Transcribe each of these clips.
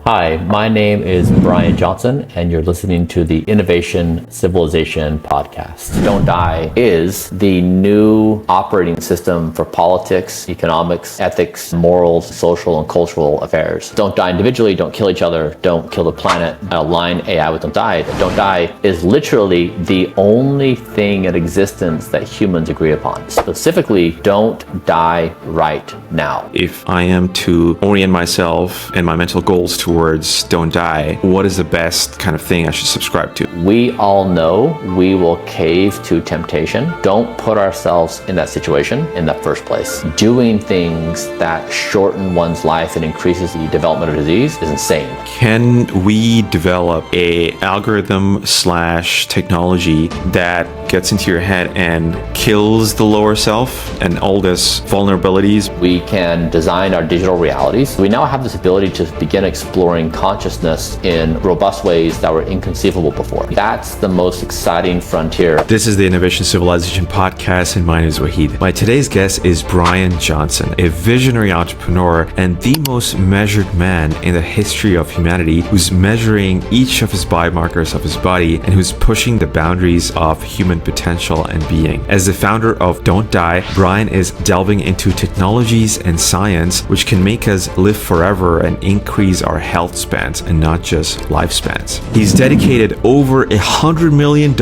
Hi, my name is Bryan Johnson, and you're listening to the Innovation Civilization podcast. Don't Die is the new operating system for politics, economics, ethics, morals, social, and cultural affairs. Don't die individually, don't kill each other, don't kill the planet, align AI with Don't Die. Don't Die is literally the only thing in existence that humans agree upon. Specifically, don't die right now. If I am to orient myself and my mental goals towards Don't Die, what is the best kind of thing I should subscribe to? We all know we will cave to temptation. Don't put ourselves in that situation in the first place. Doing things that shorten one's life and increases the development of disease is insane. Can we develop a algorithm / technology that gets into your head and kills the lower self and all this vulnerabilities? We can design our digital realities. We now have this ability to begin exploring consciousness in robust ways that were inconceivable before. That's the most exciting frontier. This is the Innovation Civilization podcast, and my name is Wahid. My today's guest is Bryan Johnson, a visionary entrepreneur and the most measured man in the history of humanity, who's measuring each of his biomarkers of his body and who's pushing the boundaries of human potential and being. As the founder of Don't Die, Bryan is delving into technologies and science which can make us live forever and increase our health spans and not just lifespans. He's dedicated over $100 million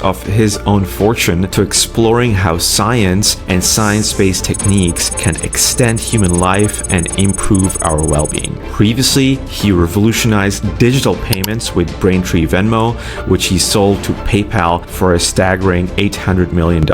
of his own fortune to exploring how science and science-based techniques can extend human life and improve our well-being. Previously, he revolutionized digital payments with Braintree Venmo, which he sold to PayPal for a staggering $800 million.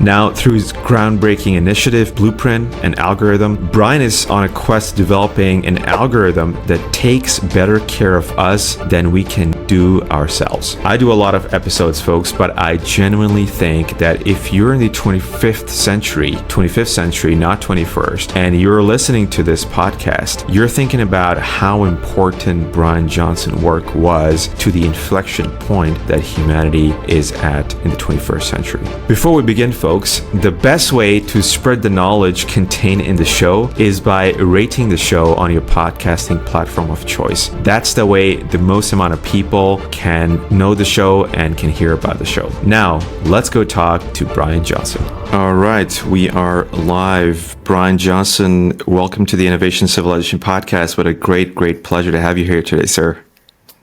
Now, through his groundbreaking initiative, Blueprint, and algorithm, Bryan is on a quest developing an algorithm that takes better care of us than we can do ourselves. I do a lot of episodes, folks, but I genuinely think that if you're in the 25th century, not 21st, and you're listening to this podcast, you're thinking about how important Bryan Johnson work was to the inflection point that humanity is at in the 21st century. Before we begin, folks, the best way to spread the knowledge contained in the show is by rating the show on your podcasting platform of choice. That's the way the most amount of people can know the show and can hear about the show. Now, let's go talk to Bryan Johnson. All right, we are live. Bryan Johnson, welcome to the Innovation Civilization podcast. What a great pleasure to have you here today, sir.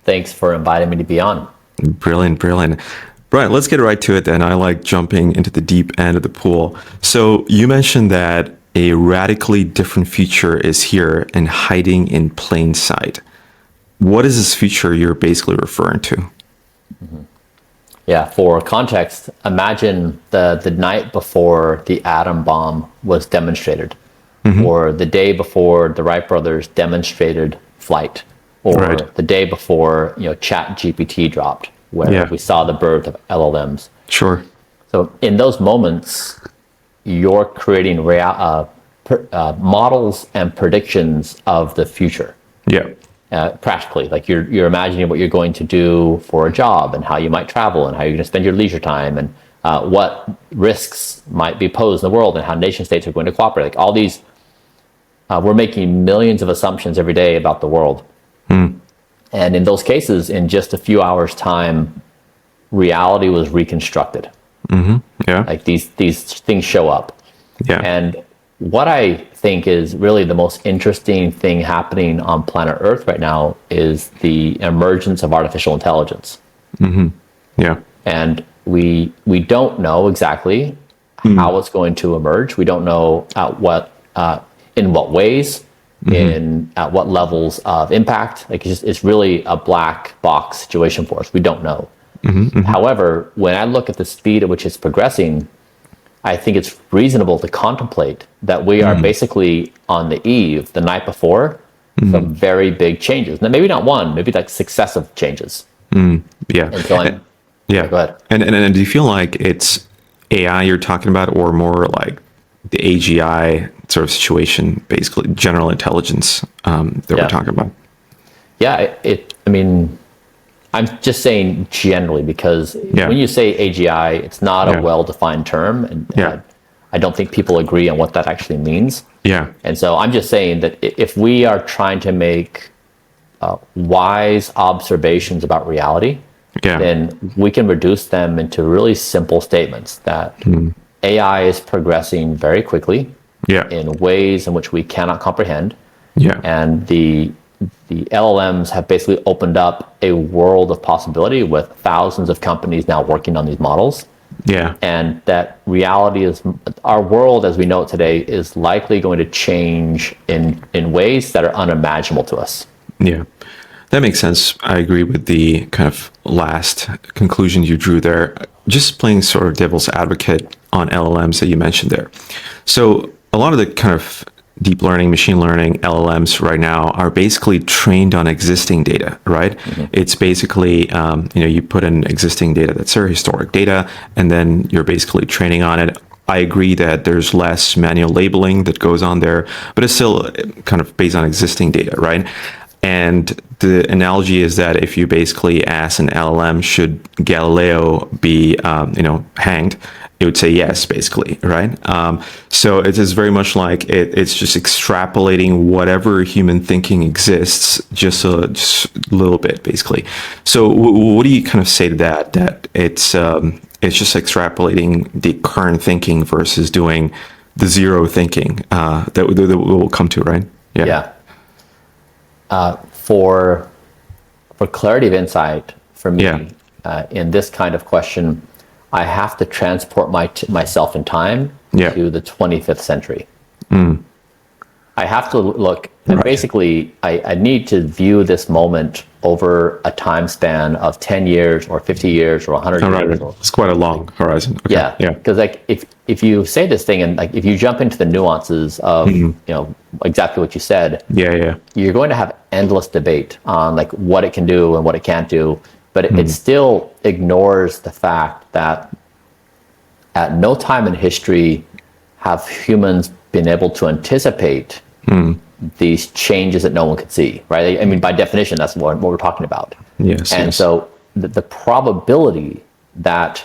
Thanks for inviting me to be on. Brilliant. Bryan, let's get right to it then. I like jumping into the deep end of the pool. So you mentioned that a radically different future is here and hiding in plain sight. What is this future you're basically referring to? Mm-hmm. Yeah, for context, imagine the night before the atom bomb was demonstrated, or the day before the Wright brothers demonstrated flight, or the day before Chat GPT dropped, where we saw the birth of LLMs. Sure. So in those moments, you're creating models and predictions of the future. Yeah. Practically, like you're imagining what you're going to do for a job and how you might travel and how you're going to spend your leisure time and what risks might be posed in the world and how nation states are going to cooperate. Like all these, we're making millions of assumptions every day about the world. And in those cases, in just a few hours' time, reality was reconstructed. Yeah. Like these things show up. Yeah. And what I think is really the most interesting thing happening on planet Earth right now is the emergence of artificial intelligence. Yeah. And we don't know exactly how it's going to emerge. We don't know in what ways, at what levels of impact. Like it's really a black box situation for us. We don't know. However, when I look at the speed at which it's progressing, I think it's reasonable to contemplate that we are basically on the eve, the night before, some very big changes. Now, maybe not one, maybe like successive changes. Yeah. And so yeah. Go ahead. And do you feel like it's AI you're talking about, or more like the AGI sort of situation, basically general intelligence that we're talking about? Yeah. I'm just saying generally because when you say AGI, it's not a well-defined term, and I don't think people agree on what that actually means. Yeah. And so I'm just saying that if we are trying to make wise observations about reality, Yeah. then we can reduce them into really simple statements that AI is progressing very quickly Yeah. in ways in which we cannot comprehend. Yeah. And the LLMs have basically opened up a world of possibility with thousands of companies now working on these models. Yeah. And that reality is, our world as we know it today is likely going to change in ways that are unimaginable to us. Yeah. That makes sense. I agree with the kind of last conclusion you drew there. Just playing sort of devil's advocate on LLMs that you mentioned there. So a lot of the kind of deep learning, machine learning LLMs right now are basically trained on existing data, right? It's basically, you put in existing data that's their historic data, and then you're basically training on it. I agree that there's less manual labeling that goes on there, but it's still kind of based on existing data, right? And the analogy is that if you basically ask an LLM, should Galileo be, hanged, it would say yes, basically, right? So it is very much like it's just extrapolating whatever human thinking exists, just a little bit, basically. So what do you kind of say to that? That it's just extrapolating the current thinking versus doing the zero thinking that we'll come to, right? Yeah. For clarity of insight, for me, in this kind of question, I have to transport myself in time to the 25th century. I have to look, and basically, I need to view this moment over a time span of 10 years or 50 years or 100 years. It's quite a long horizon. Okay. Yeah. Because like if you say this thing and like if you jump into the nuances of exactly what you said, you're going to have endless debate on like what it can do and what it can't do. But it still ignores the fact that at no time in history have humans been able to anticipate these changes that no one could see, right? I mean, by definition, that's what we're talking about. So the probability that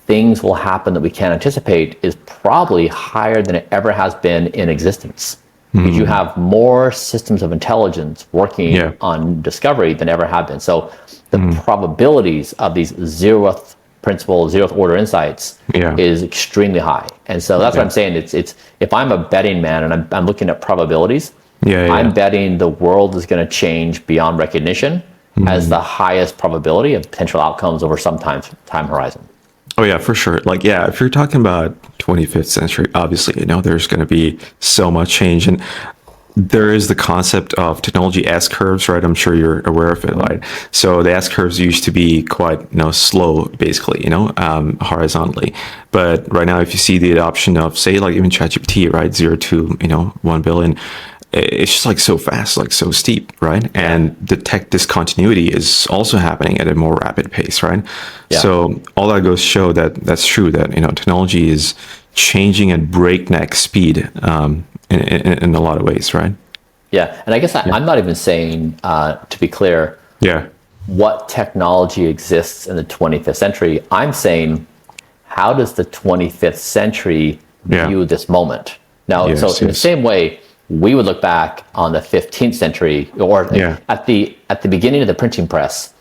things will happen that we can't anticipate is probably higher than it ever has been in existence. Because you have more systems of intelligence working on discovery than ever have been. So the probabilities of these zeroth principle, zeroth order insights is extremely high. And so that's what I'm saying. It's if I'm a betting man and I'm looking at probabilities, I'm betting the world is going to change beyond recognition as the highest probability of potential outcomes over some time horizon. Oh yeah, for sure. Like, if you're talking about 25th century, obviously, there's going to be so much change. And there is the concept of technology S curves, right? I'm sure you're aware of it, right? So the S curves used to be quite, slow, basically, horizontally. But right now, if you see the adoption of, say, like even ChatGPT, right, 0 to 1 billion, it's just like so fast, like so steep, right? And the tech discontinuity is also happening at a more rapid pace, right? So all that goes to show that that's true, that technology is changing at breakneck speed in a lot of ways, right? And I guess I'm not even saying, to be clear, what technology exists in the 25th century. I'm saying, how does the 25th century view this moment? Now, so in the same way, we would look back on the 15th century or at the beginning of the printing press.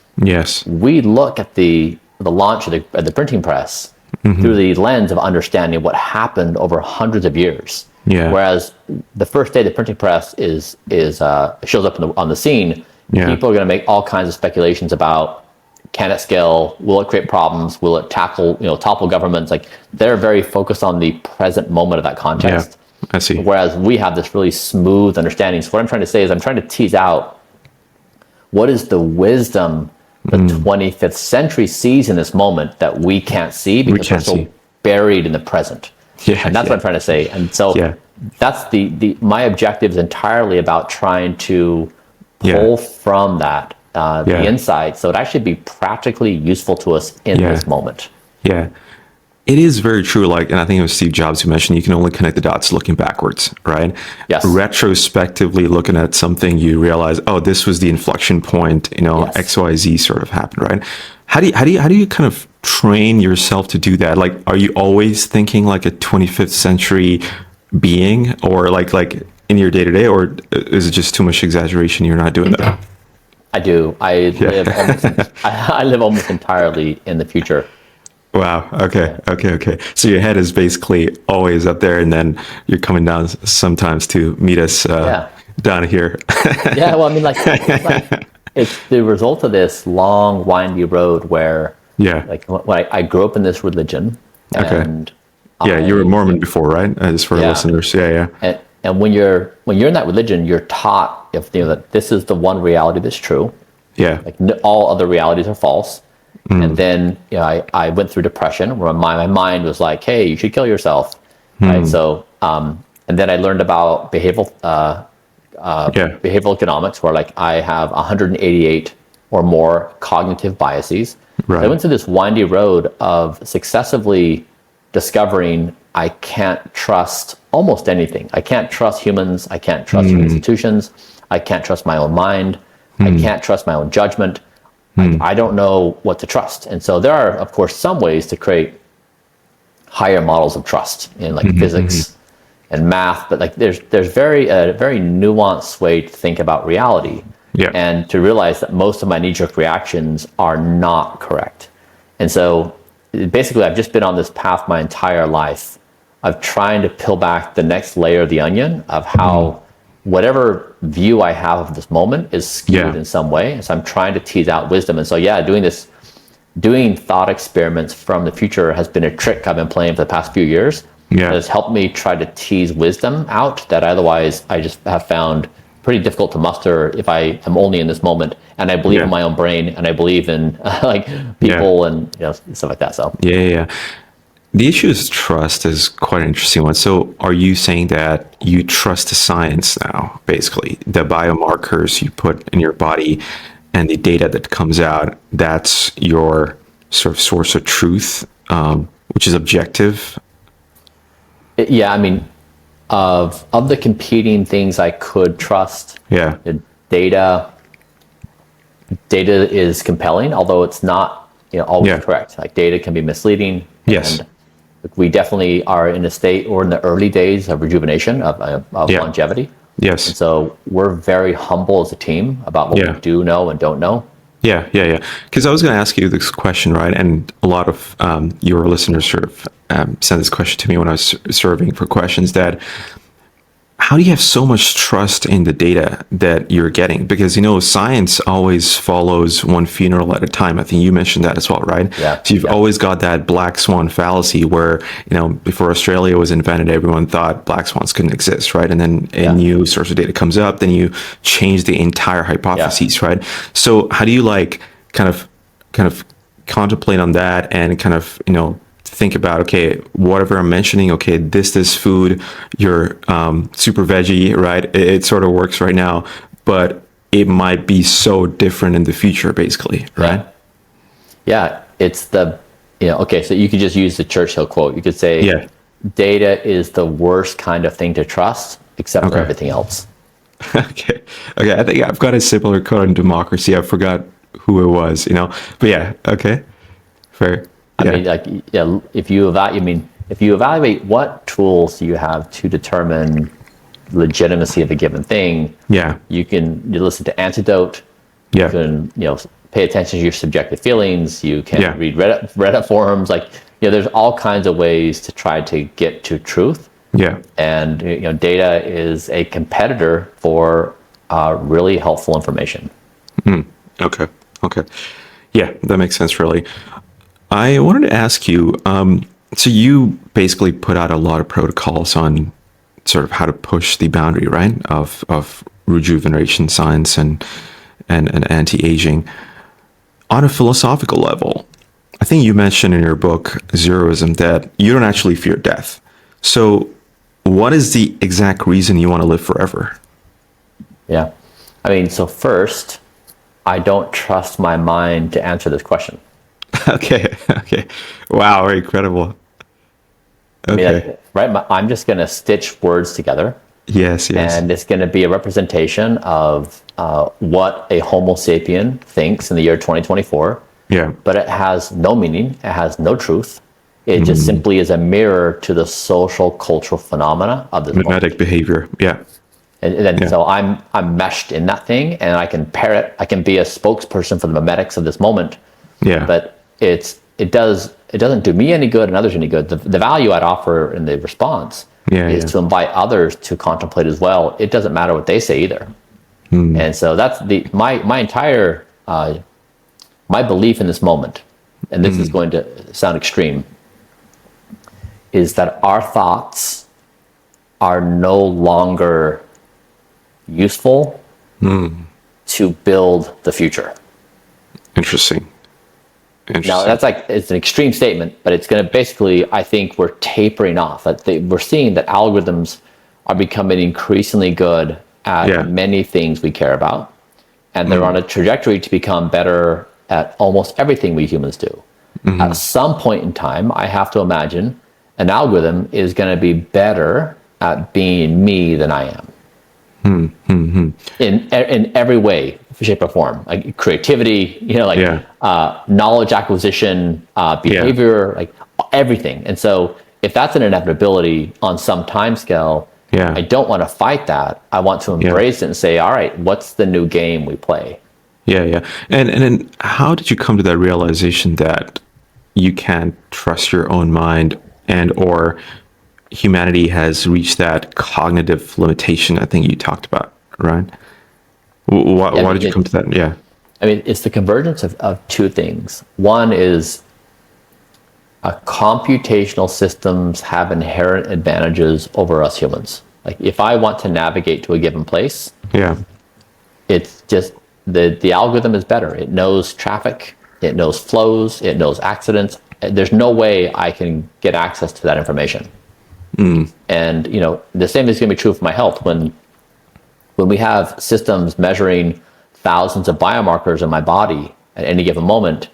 We look at the launch of the printing press through the lens of understanding what happened over hundreds of years. Whereas the first day the printing press shows up on the scene, people are going to make all kinds of speculations about, can it scale? Will it create problems? Will it topple governments? Like, they're very focused on the present moment of that context. I see. Whereas we have this really smooth understanding. So what I'm trying to say is I'm trying to tease out what is the wisdom the 25th century sees in this moment that we can't see because we're so buried in the present. And that's what I'm trying to say. And so that's my objective is entirely about trying to pull from that the insight so it actually be practically useful to us in this moment. It is very true. Like, and I think it was Steve Jobs who mentioned you can only connect the dots looking backwards, right? Retrospectively looking at something, you realize, oh, this was the inflection point, X, Y, Z sort of happened, right? How do you kind of train yourself to do that? Like, are you always thinking like a 25th century being, or like in your day to day, or is it just too much exaggeration? You're not doing that? I do. I live almost entirely in the future. Wow. Okay. Okay. So your head is basically always up there, and then you're coming down sometimes to meet us Yeah. down here. Yeah. Well, I mean, like it's the result of this long, windy road where, Yeah. like, when I grew up in this religion, Okay. and Yeah, you were Mormon before, right? Just for yeah. listeners. Yeah. Yeah. And when you're in that religion, you're taught that this is the one reality that's true. Yeah. Like all other realities are false. And then I went through depression where my mind was like, hey, you should kill yourself. Right. So and then I learned about behavioral economics, where like I have 188 or more cognitive biases. Right. So I went through this windy road of successively discovering I can't trust almost anything. I can't trust humans. I can't trust institutions. I can't trust my own mind. I can't trust my own judgment. I don't know what to trust. And so there are, of course, some ways to create higher models of trust in like physics and math, but like there's a very nuanced way to think about reality. Yeah. And to realize that most of my knee-jerk reactions are not correct. And so basically I've just been on this path my entire life of trying to peel back the next layer of the onion of how whatever view I have of this moment is skewed in some way. And so I'm trying to tease out wisdom. And so, doing thought experiments from the future has been a trick I've been playing for the past few years. Yeah. It has helped me try to tease wisdom out that otherwise I just have found pretty difficult to muster if I am only in this moment. And I believe in my own brain, and I believe in like people and stuff like that. So Yeah. The issue is trust is quite an interesting one. So are you saying that you trust the science now, basically? The biomarkers you put in your body and the data that comes out, that's your sort of source of truth, which is objective? Yeah, I mean, of the competing things I could trust, the data is compelling, although it's not always correct. Like data can be misleading. Yes. And we definitely are in a state or in the early days of rejuvenation, of longevity. Yes. And so we're very humble as a team about what we do know and don't know. Yeah. Because I was going to ask you this question, right? And a lot of your listeners sort of sent this question to me when I was surveying for questions that, how do you have so much trust in the data that you're getting? Because, science always follows one funeral at a time. I think you mentioned that as well, right? Yeah. So you've always got that black swan fallacy where, before Australia was invented, everyone thought black swans couldn't exist, right? And then a new source of data comes up, then you change the entire hypotheses, right? So how do you kind of contemplate on that and kind of, think about, okay, whatever I'm mentioning, okay, this food, you're super veggie, right? It sort of works right now, but it might be so different in the future, basically, right? Yeah, it's okay, so you could just use the Churchill quote. You could say, data is the worst kind of thing to trust, except for everything else. Okay, I think I've got a similar quote on democracy. I forgot who it was, but yeah, okay, fair. I mean, if you evaluate what tools do you have to determine legitimacy of a given thing, you listen to Antidote, you can pay attention to your subjective feelings, you can read Reddit forums, there's all kinds of ways to try to get to truth. And data is a competitor for really helpful information. Okay. Yeah, that makes sense, really. I wanted to ask you, so you basically put out a lot of protocols on sort of how to push the boundary, right, of rejuvenation science and anti-aging. On a philosophical level, I think you mentioned in your book, Zeroism, that you don't actually fear death. So what is the exact reason you want to live forever? Yeah. I mean, so first, I don't trust my mind to answer this question. Okay. Wow, very credible. Okay. I mean, I'm just going to stitch words together. Yes. And it's going to be a representation of what a Homo sapien thinks in the year 2024. Yeah. But it has no meaning. It has no truth. It just simply is a mirror to the social, cultural phenomena of this mimetic behavior. Yeah. And then Yeah. so I'm meshed in that thing, and I can pair it. I can be a spokesperson for the memetics of this moment. Yeah. But it doesn't do me any good and others any good. The value I'd offer in the response is to invite others to contemplate as well. It doesn't matter what they say either. And so that's my entire my belief in this moment, and this is going to sound extreme, is that our thoughts are no longer useful to build the future. Interesting. Now that's it's an extreme statement, but it's going to basically, I think we're tapering off. We're seeing that algorithms are becoming increasingly good at many things we care about, and they're on a trajectory to become better at almost everything we humans do. At some point in time, I have to imagine an algorithm is going to be better at being me than I am. In every way, shape, or form, like creativity, knowledge acquisition, behavior, like everything. And so, if that's an inevitability on some time scale, I don't want to fight that. I want to embrace it and say, all right, what's the new game we play? Yeah. And then how did you come to that realization that you can't trust your own mind, and or humanity has reached that cognitive limitation I think you talked about, right? Why did you come to that? Yeah. I mean, it's the convergence of two things. One is computational systems have inherent advantages over us humans. Like if I want to navigate to a given place, it's just the algorithm is better. It knows traffic, it knows flows, it knows accidents. There's no way I can get access to that information. And the same is going to be true for my health. When we have systems measuring thousands of biomarkers in my body at any given moment,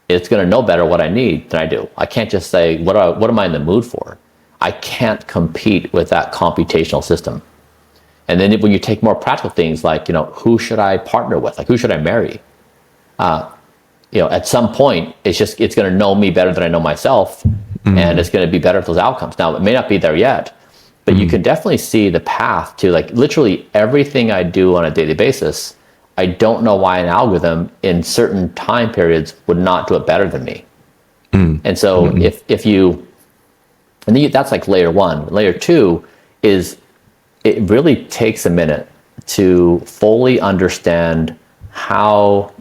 it's going to know better what I need than I do. I can't just say, what am I in the mood for? I can't compete with that computational system. And then when you take more practical things like, who should I partner with? Like, who should I marry? At some point, it's going to know me better than I know myself. And it's going to be better at those outcomes. Now, it may not be there yet, but you can definitely see the path to like literally everything I do on a daily basis. I don't know why an algorithm in certain time periods would not do it better than me. And so that's like layer one. Layer two is it really takes a minute to fully understand how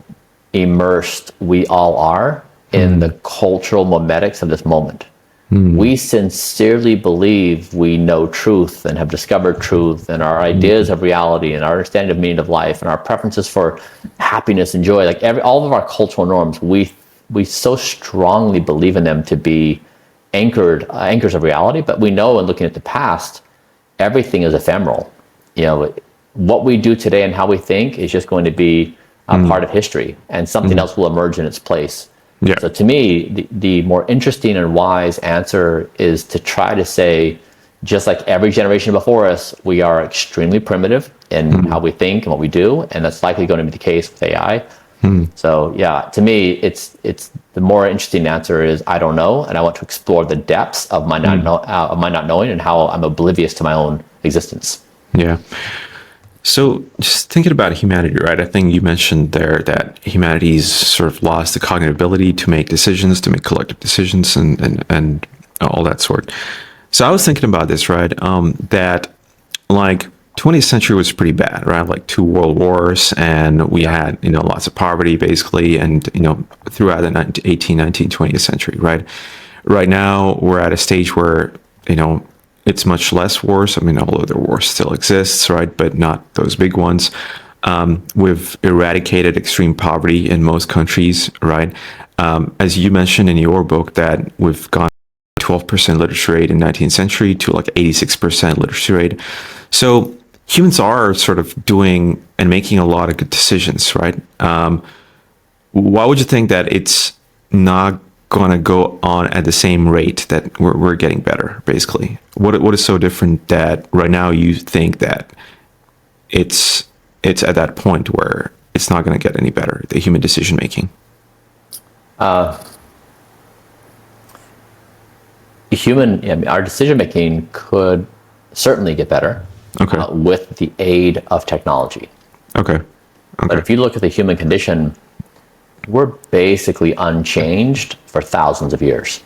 immersed we all are in the cultural memetics of this moment. We sincerely believe we know truth and have discovered truth, and our ideas of reality and our understanding of meaning of life and our preferences for happiness and joy, like all of our cultural norms, we so strongly believe in them to be anchors of reality. But we know, in looking at the past, everything is ephemeral. What we do today and how we think is just going to be a part of history, and something else will emerge in its place. So to me, the more interesting and wise answer is to try to say, just like every generation before us, we are extremely primitive in how we think and what we do, and that's likely going to be the case with AI. So to me, it's the more interesting answer is I don't know, and I want to explore the depths of my not knowing and how I'm oblivious to my own existence. Yeah. So just thinking about humanity, right? I think you mentioned there that humanity's sort of lost the cognitive ability to make decisions, to make collective decisions and all that sort. So I was thinking about this, right? That like 20th century was pretty bad, right? Like 2 world wars, and we had, lots of poverty basically, and, throughout the 18th, 19th, 20th century, right? Right now we're at a stage where, it's much less wars. I mean, although the war still exists, right? But not those big ones. We've eradicated extreme poverty in most countries, right? As you mentioned in your book, that we've gone 12% literacy rate in 19th century to like 86% literacy rate. So humans are sort of doing and making a lot of good decisions, right? Why would you think that it's not going to go on at the same rate that we're getting better, basically? What is so different that right now you think that it's at that point where it's not going to get any better, the human decision making? Our decision making could certainly get better. Okay. with the aid of technology. Okay. But if you look at the human condition, we're basically unchanged for thousands of years.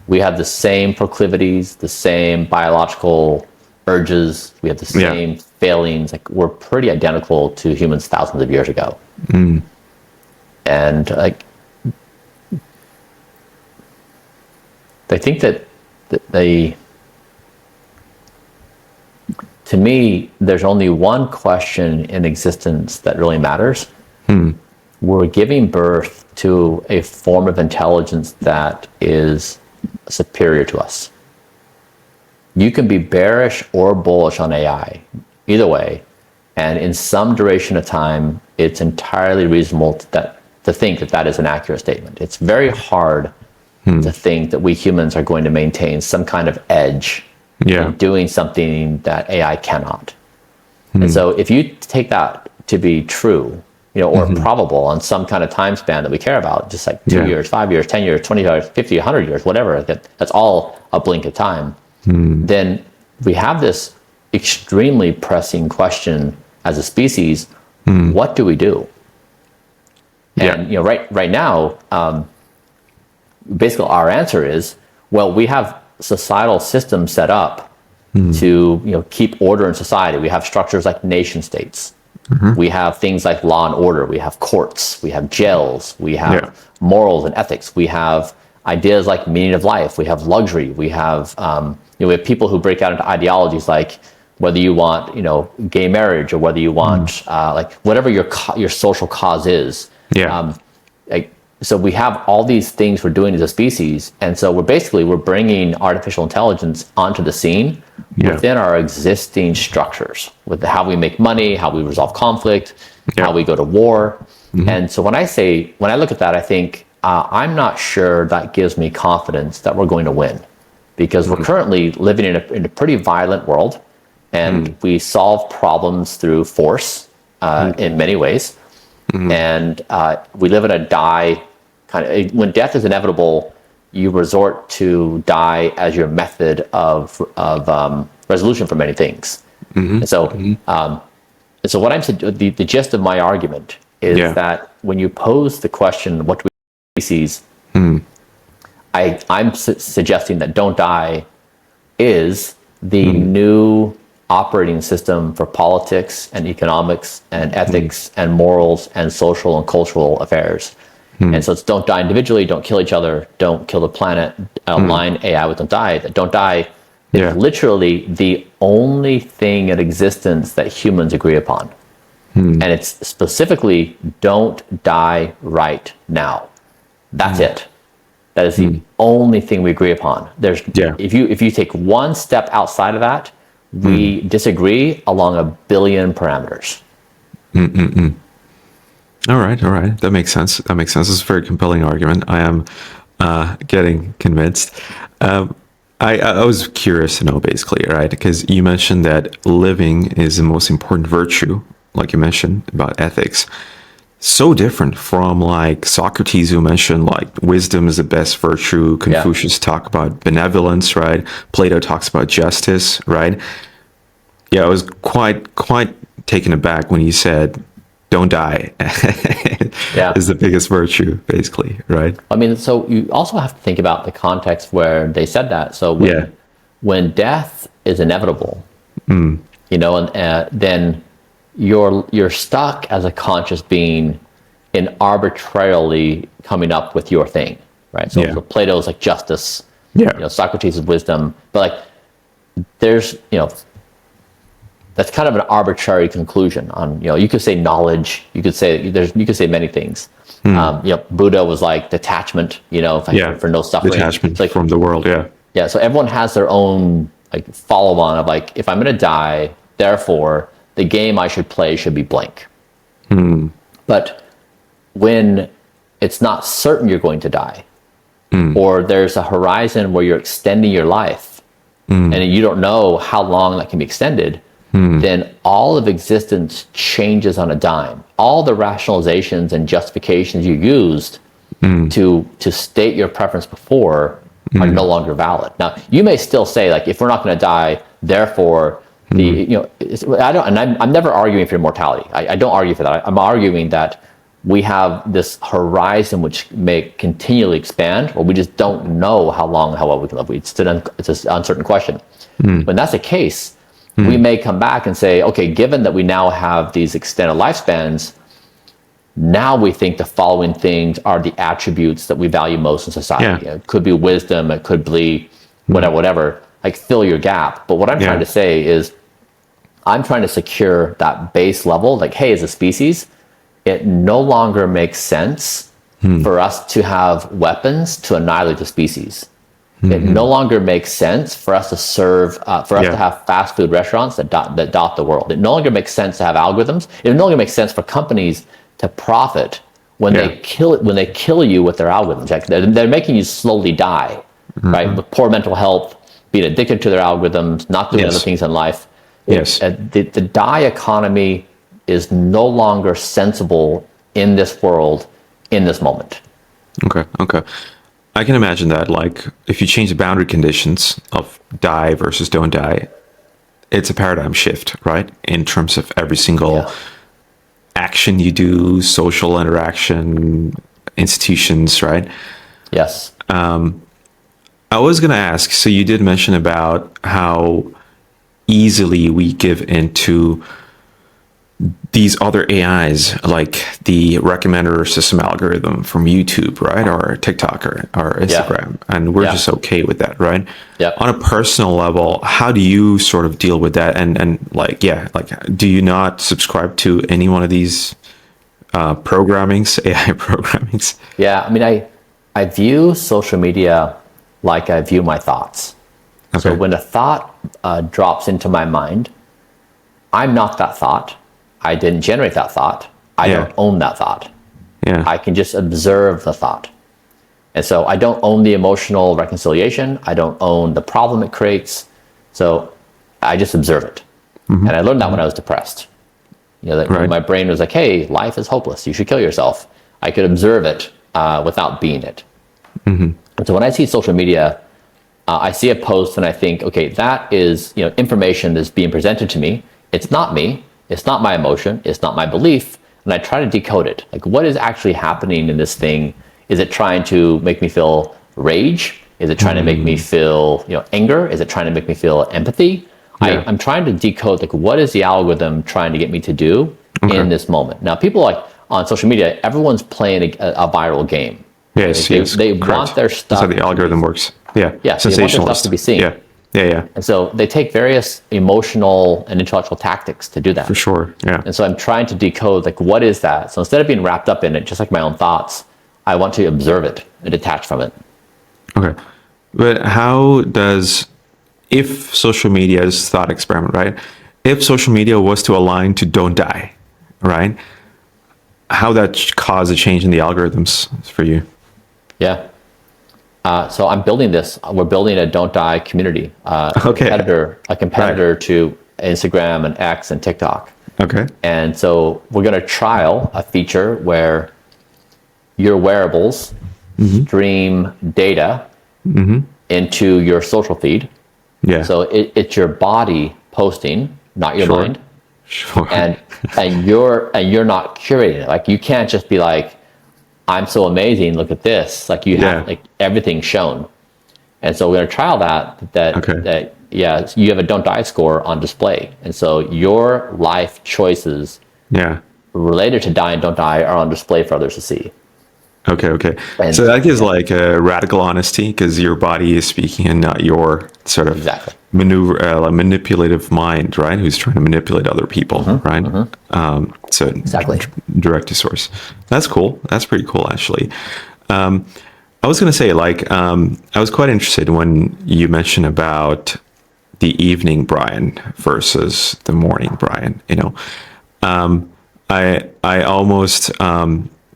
We have the same proclivities, the same biological urges. We have the same failings. Like, we're pretty identical to humans thousands of years ago. And like, I think that to me, there's only one question in existence that really matters. We're giving birth to a form of intelligence that is superior to us. You can be bearish or bullish on AI, either way. And in some duration of time, it's entirely reasonable to think that that is an accurate statement. It's very hard to think that we humans are going to maintain some kind of edge in doing something that AI cannot. And so if you take that to be true, or probable on some kind of time span that we care about, just like 2 years, 5 years, 10 years, 20 years, 50, 100 years, whatever, that's all a blink of time, then we have this extremely pressing question as a species: what do we do? And right now, basically our answer is, well, we have societal systems set up to keep order in society. We have structures like nation states. We have things like law and order. We have courts. We have jails. We have morals and ethics. We have ideas like meaning of life. We have luxury. We have we have people who break out into ideologies like whether you want gay marriage or whether you want like whatever your social cause is. So we have all these things we're doing as a species, and so we're bringing artificial intelligence onto the scene within our existing structures, with how we make money, how we resolve conflict, how we go to war. And so when I look at that, I think I'm not sure that gives me confidence that we're going to win, because we're currently living in a pretty violent world, and we solve problems through force in many ways. And we live in a die kind of, when death is inevitable, you resort to die as your method of resolution for many things. And so, so what the gist of my argument is that when you pose the question, what do we species, I'm suggesting that don't die is the new operating system for politics and economics and ethics and morals and social and cultural affairs. And so it's don't die individually, don't kill each other, don't kill the planet, align AI with don't die. That don't die is literally the only thing in existence that humans agree upon. And it's specifically don't die right now. That's it. That is the only thing we agree upon. If you take one step outside of that, we disagree along a billion parameters. All right. That makes sense. It's a very compelling argument. I am getting convinced. I was curious to know, basically, right? Because you mentioned that living is the most important virtue, like you mentioned about ethics. So different from like Socrates, who mentioned like wisdom is the best virtue. Confucius talk about benevolence, right? Plato talks about justice, right? I was quite taken aback when you said don't die is the biggest virtue, basically, right? I mean, so you also have to think about the context where they said that. So when death is inevitable, and then you're stuck as a conscious being in arbitrarily coming up with your thing, right? So Plato's like justice, Socrates is wisdom, but like there's that's kind of an arbitrary conclusion on, you could say knowledge, you could say many things. Buddha was like detachment, for no suffering. Detachment from the world, so everyone has their own like follow on of like, if I'm going to die, therefore the game I should play should be blank. But when it's not certain you're going to die, or there's a horizon where you're extending your life, and you don't know how long that can be extended, then all of existence changes on a dime. All the rationalizations and justifications you used to state your preference before are no longer valid. Now, you may still say, like, if we're not going to die, therefore I'm never arguing for immortality. I don't argue for that. I'm arguing that we have this horizon which may continually expand, or we just don't know how long, how well we can live. It's an uncertain question. When that's the case, we may come back and say, okay, given that we now have these extended lifespans, now we think the following things are the attributes that we value most in society. It could be wisdom, it could be whatever, like fill your gap. But what I'm trying to say is, I'm trying to secure that base level, like, hey, as a species, it no longer makes sense for us to have weapons to annihilate the species. It no longer makes sense for us to serve, for us to have fast food restaurants that dot the world. It no longer makes sense to have algorithms. It no longer makes sense for companies to profit when they kill you with their algorithms. Like they're making you slowly die, right? With poor mental health, being addicted to their algorithms, not doing other things in life. The die economy is no longer sensible in this world, in this moment. Okay. I can imagine that, like, if you change the boundary conditions of die versus don't die, it's a paradigm shift, right? In terms of every single action you do, social interaction, institutions, right? Yes. I was going to ask, so you did mention about how easily we give into these other AIs, like the recommender system algorithm from YouTube, right? Or TikTok or Instagram. And we're just okay with that, right? On a personal level, how do you sort of deal with that? And do you not subscribe to any one of these AI programmings? Yeah, I mean, I view social media like I view my thoughts. Okay. So when a thought drops into my mind, I'm not that thought. I didn't generate that thought. I don't own that thought. I can just observe the thought. And so I don't own the emotional reconciliation. I don't own the problem it creates. So I just observe it. And I learned that when I was depressed. When my brain was like, hey, life is hopeless. You should kill yourself. I could observe it without being it. And so when I see social media, I see a post and I think, okay, that is information that's being presented to me. It's not me. It's not my emotion. It's not my belief. And I try to decode it. Like, what is actually happening in this thing? Is it trying to make me feel rage? Is it trying to make me feel anger? Is it trying to make me feel empathy? I'm trying to decode, like, what is the algorithm trying to get me to do in this moment? Now, people like on social media, everyone's playing a viral game. They want their stuff. That's how the algorithm works. They want their stuff to be seen. And so they take various emotional and intellectual tactics to do that. For sure. And so I'm trying to decode, like, what is that? So instead of being wrapped up in it, just like my own thoughts, I want to observe it and detach from it. Okay. But if social media is thought experiment, right? If social media was to align to don't die, right? How that cause a change in the algorithms for you? So I'm building this. We're building a don't die community. A competitor to Instagram and X and TikTok. Okay. And so we're going to trial a feature where your wearables stream data into your social feed. So it's your body posting, not your mind. And you're not curating it. Like, you can't just be like, I'm so amazing, look at this. Like, you have like everything shown. And so we're going to trial that you have a don't die score on display. And so your life choices related to die and don't die are on display for others to see. Okay. And so that gives like a radical honesty, because your body is speaking and not your sort of manipulative mind, right? Who's trying to manipulate other people, right? So direct to source. That's cool. That's pretty cool, actually. I was going to say, like, I was quite interested when you mentioned about the evening Bryan versus the morning Bryan. I almost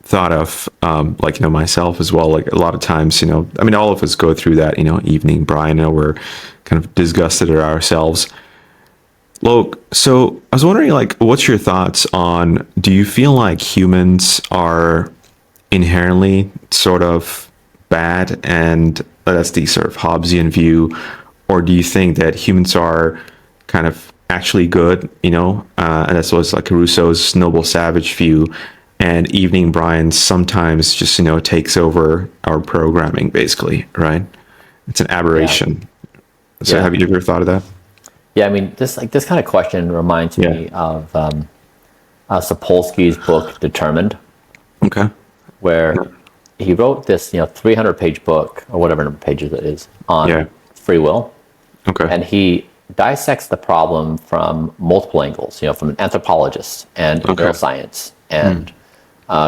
thought of myself as well. Like, a lot of times, all of us go through that, evening Bryan. We're kind of disgusted at ourselves. Look, so I was wondering, like, what's your thoughts on, do you feel like humans are inherently sort of bad, and that's the sort of Hobbesian view, or do you think that humans are kind of actually good, and that's what's like Rousseau's noble savage view, and evening Bryan sometimes just takes over our programming, basically, right? It's an aberration. So have you ever thought of that? Yeah, I mean, this kind of question reminds me of Sapolsky's book Determined, Okay. where he wrote this 300-page book, or whatever number of pages it is, on free will. Okay. And he dissects the problem from multiple angles, from an anthropologist and neuroscience and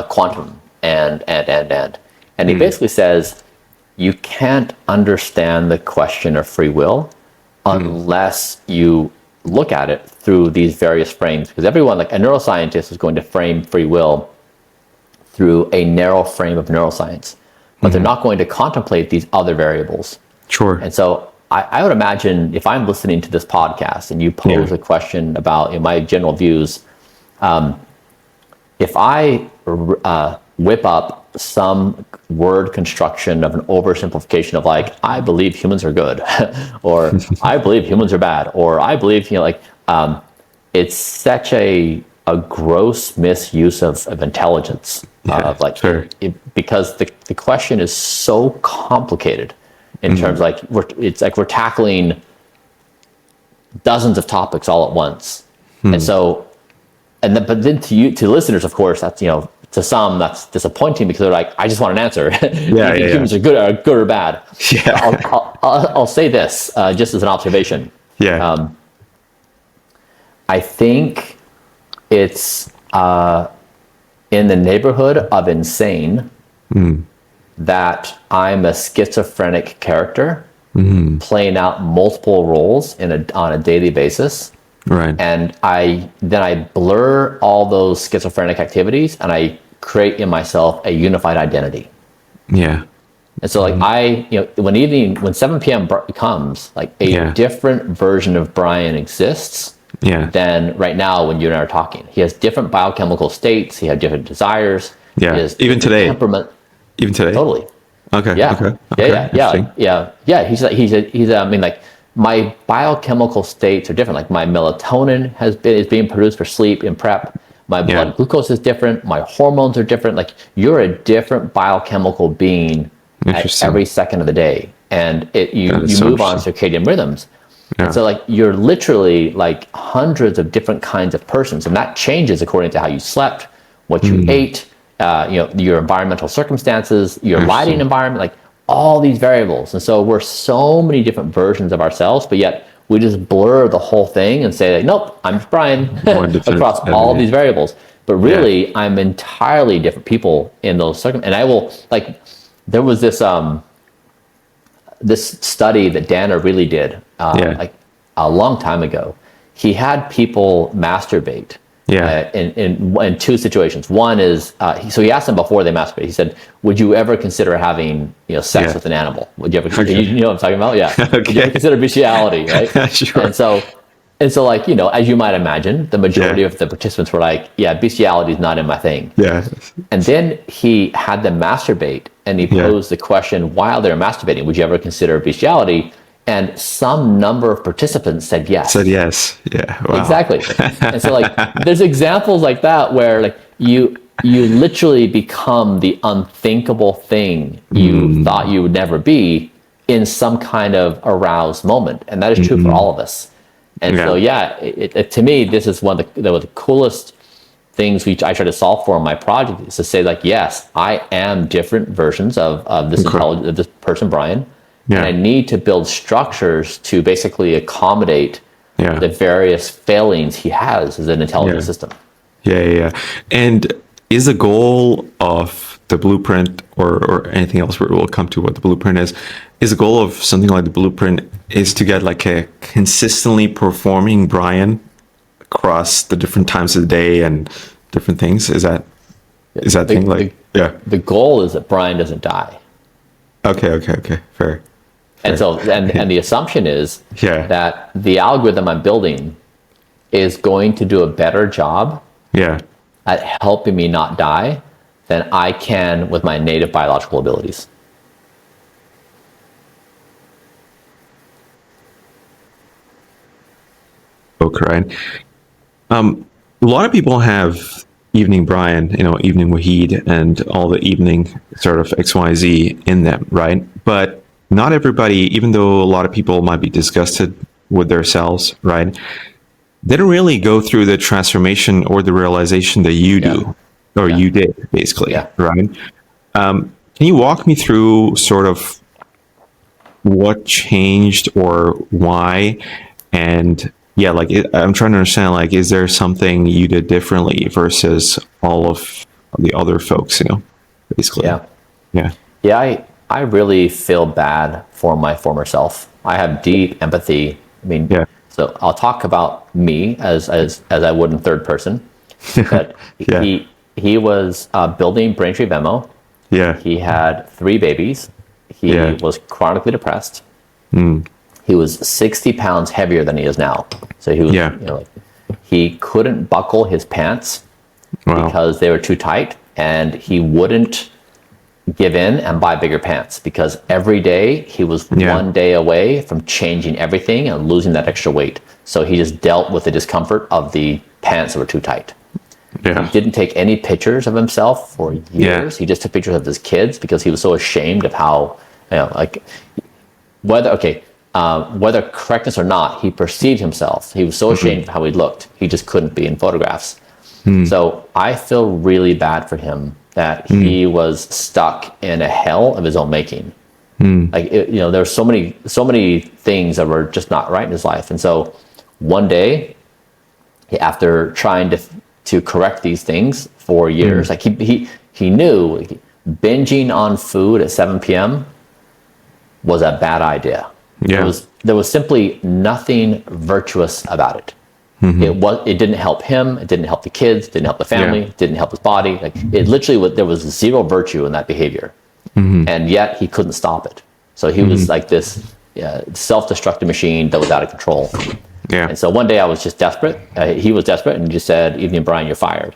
quantum and he basically says you can't understand the question of free will unless you look at it through these various frames, because everyone, like a neuroscientist, is going to frame free will through a narrow frame of neuroscience, but they're not going to contemplate these other variables. Sure. And so I would imagine if I'm listening to this podcast and you pose a question about my general views, if I whip up some word construction of an oversimplification of like, I believe humans are good, or I believe humans are bad, or I believe, it's such a gross misuse of intelligence, because the question is so complicated in terms like we're tackling dozens of topics all at once, and so, but then to listeners, of course, that's to some that's disappointing because they're like, I just want an answer. Humans are good or bad. Yeah. I'll say this just as an observation. Yeah. I think it's in the neighborhood of insane that I'm a schizophrenic character playing out multiple roles on a daily basis. Right. And I blur all those schizophrenic activities and I create in myself a unified identity. Yeah. And so like when 7 p.m. comes, like a different version of Bryan exists than right now when you and I are talking. He has different biochemical states. He has different desires. Yeah. He has Even today. Temperament. Even today. Totally. Okay. Yeah. Okay. Yeah. He's I mean, like, my biochemical states are different. Like my melatonin is being produced for sleep in prep. My blood glucose is different. My hormones are different. Like, you're a different biochemical being at every second of the day, and you move on circadian rhythms. Yeah. And so like you're literally like hundreds of different kinds of persons, and that changes according to how you slept, what you ate, your environmental circumstances, your lighting environment, like all these variables. And so we're so many different versions of ourselves, but yet we just blur the whole thing and say, like, nope, I'm just Bryan across all these variables. But really, I'm entirely different people in those circumstances. And I will, like, there was this this study that Dan really did like a long time ago. He had people masturbate. In two situations. One is, so he asked them before they masturbate. He said, "Would you ever consider having sex with an animal? Would you ever? You know what I'm talking about? Yeah. Would you ever consider bestiality? Right? Sure. And so like as you might imagine, the majority of the participants were like, "Yeah, bestiality is not in my thing." Yeah. And then he had them masturbate, and he posed the question while they were masturbating: "Would you ever consider bestiality?" And some number of participants said yes. Yeah. Wow. Exactly. And so like there's examples like that where like you literally become the unthinkable thing you thought you would never be in some kind of aroused moment. And that is true for all of us. And so to me, this is one of the coolest things I try to solve for in my project, is to say like, yes, I am different versions of this of this person, Bryan. And I need to build structures to basically accommodate the various failings he has as an intelligent system. And is the goal of the blueprint or anything else where we'll come to what the blueprint is the goal of something like the blueprint is to get like a consistently performing Bryan across the different times of the day and different things? Is that thing like, The goal is that Bryan doesn't die. Okay. Fair. And so, and the assumption is that the algorithm I'm building is going to do a better job at helping me not die than I can with my native biological abilities. book, right? A lot of people have evening Brian, evening Wahid, and all the evening sort of XYZ in them, right? But not everybody, even though a lot of people might be disgusted with themselves, right? They don't really go through the transformation or the realization that you do, or you did, basically, right? Can you walk me through sort of what changed or why? And yeah, like I'm trying to understand, like, is there something you did differently versus all of the other folks, basically? Yeah. I really feel bad for my former self. I have deep empathy. I mean, so I'll talk about me as I would in third person. But he was building Braintree Venmo. He had 3 babies. He was chronically depressed. He was 60 pounds heavier than he is now. So he was, he couldn't buckle his pants because they were too tight, and he wouldn't give in and buy bigger pants because every day he was one day away from changing everything and losing that extra weight. So he just dealt with the discomfort of the pants that were too tight. He didn't take any pictures of himself for years. He just took pictures of his kids because he was so ashamed of how, whether correctness or not, he perceived himself. He was so ashamed of how he looked. He just couldn't be in photographs. So I feel really bad for him that he was stuck in a hell of his own making. There were so many things that were just not right in his life. And so one day, after trying to correct these things for years, like he knew binging on food at 7 p.m. was a bad idea. There was simply nothing virtuous about it. It didn't help him. It didn't help the kids. Didn't help the family. Didn't help his body. Like it literally, there was zero virtue in that behavior, and yet he couldn't stop it. So he was like this self-destructive machine that was out of control. And so one day I was just desperate. He was desperate, and just said, "Evening, Brian, you're fired."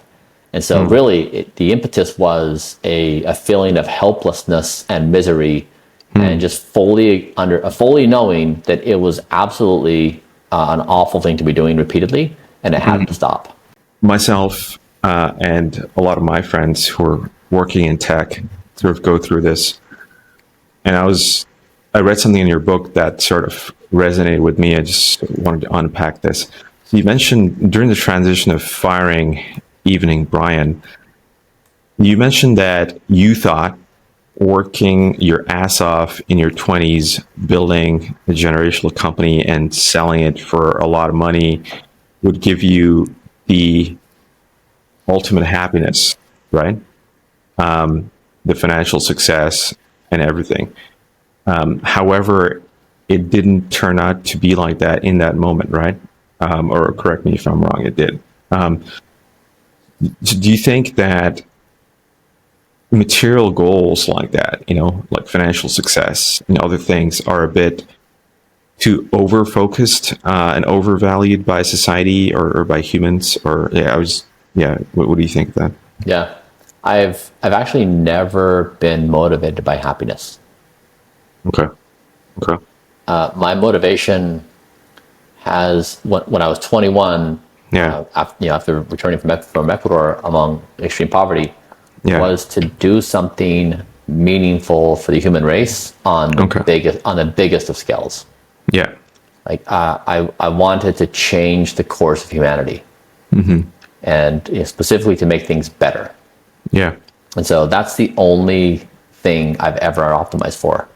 And so really, the impetus was a feeling of helplessness and misery, and just fully knowing that it was absolutely an awful thing to be doing repeatedly, and it had to stop. Myself and a lot of my friends who are working in tech sort of go through this. And I read something in your book that sort of resonated with me. I just wanted to unpack this. So you mentioned during the transition of firing Evening Brian, you mentioned that you thought working your ass off in your 20s, building a generational company and selling it for a lot of money would give you the ultimate happiness, right? The financial success and everything. However, it didn't turn out to be like that in that moment, right? Or correct me if I'm wrong, it did. Do you think that material goals like that, like financial success and other things, are a bit too over-focused and overvalued by society or by humans? Or what do you think of that? Yeah, I've actually never been motivated by happiness. Okay. My motivation has, when I was 21, after returning from Ecuador among extreme poverty, was to do something meaningful for the human race on the biggest of scales. Like I wanted to change the course of humanity, and specifically to make things better. And so that's the only thing I've ever optimized for.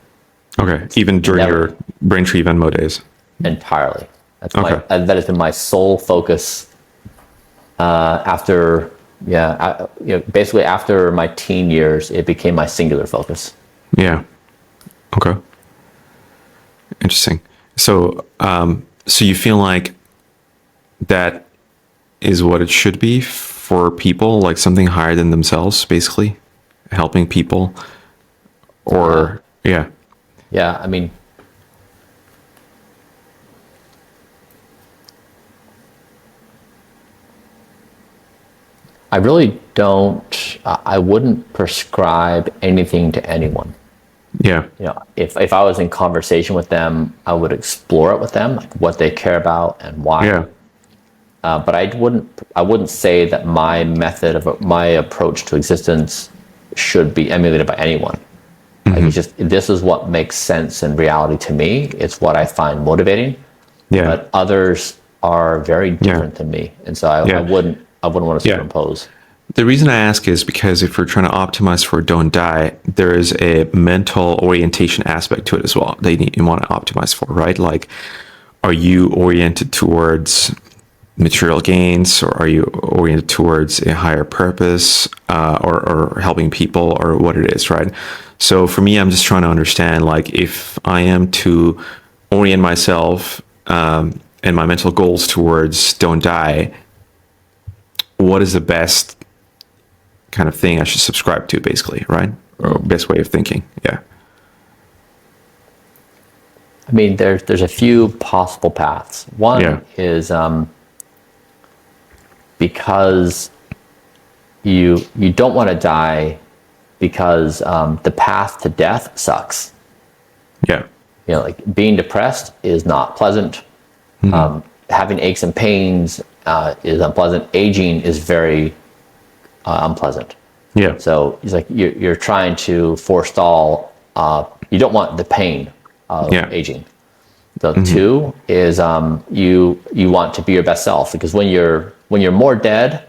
Okay, even during your Braintree Venmo days. Entirely. That has been my sole focus. Basically after my teen years, it became my singular focus. Okay. Interesting. So, so you feel like that is what it should be for people, like something higher than themselves, basically, helping people, or I mean, I really don't, I wouldn't prescribe anything to anyone. If I was in conversation with them, I would explore it with them, like what they care about and why. but I wouldn't say that my approach to existence should be emulated by anyone. Like, it's just, this is what makes sense in reality to me. It's what I find motivating. Yeah. But others are very different than me, and so I wouldn't want to superimpose. The reason I ask is because if we're trying to optimize for don't die, there is a mental orientation aspect to it as well that you want to optimize for, right? Like, are you oriented towards material gains, or are you oriented towards a higher purpose, or helping people, or what it is, right? So for me, I'm just trying to understand, like, if I am to orient myself and my mental goals towards don't die, what is the best kind of thing I should subscribe to, basically, right? Or best way of thinking. Yeah. I mean, there's a few possible paths. One is because you don't want to die because the path to death sucks. Yeah. You know, like, being depressed is not pleasant. Having aches and pains is unpleasant. Aging is very unpleasant. Yeah. So it's like you're trying to forestall. You don't want the pain of aging. The two is you want to be your best self, because when you're more dead,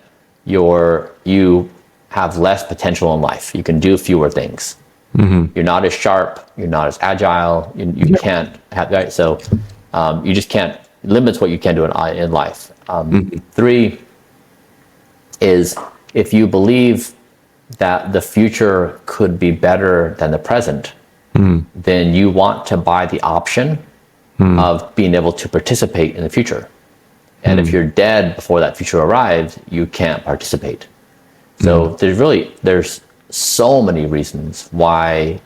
you have less potential in life. You can do fewer things. You're not as sharp. You're not as agile. You can't have, right. So you just can't, limits what you can do in life. Three is, if you believe that the future could be better than the present, then you want to buy the option of being able to participate in the future. And if you're dead before that future arrives, you can't participate. So there's so many reasons why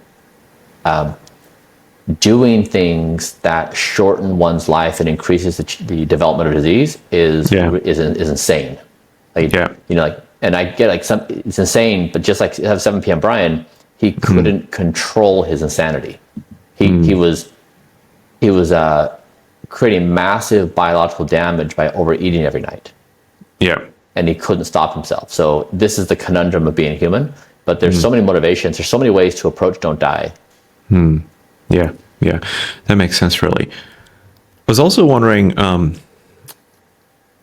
doing things that shorten one's life and increases the development of disease is insane. Like, you know, like, and I get, like, it's insane, but just like 7 p.m. Bryan, he couldn't control his insanity. He was creating massive biological damage by overeating every night. Yeah. And he couldn't stop himself. So this is the conundrum of being human. But there's so many motivations. There's so many ways to approach don't die. Yeah. That makes sense, really. I was also wondering,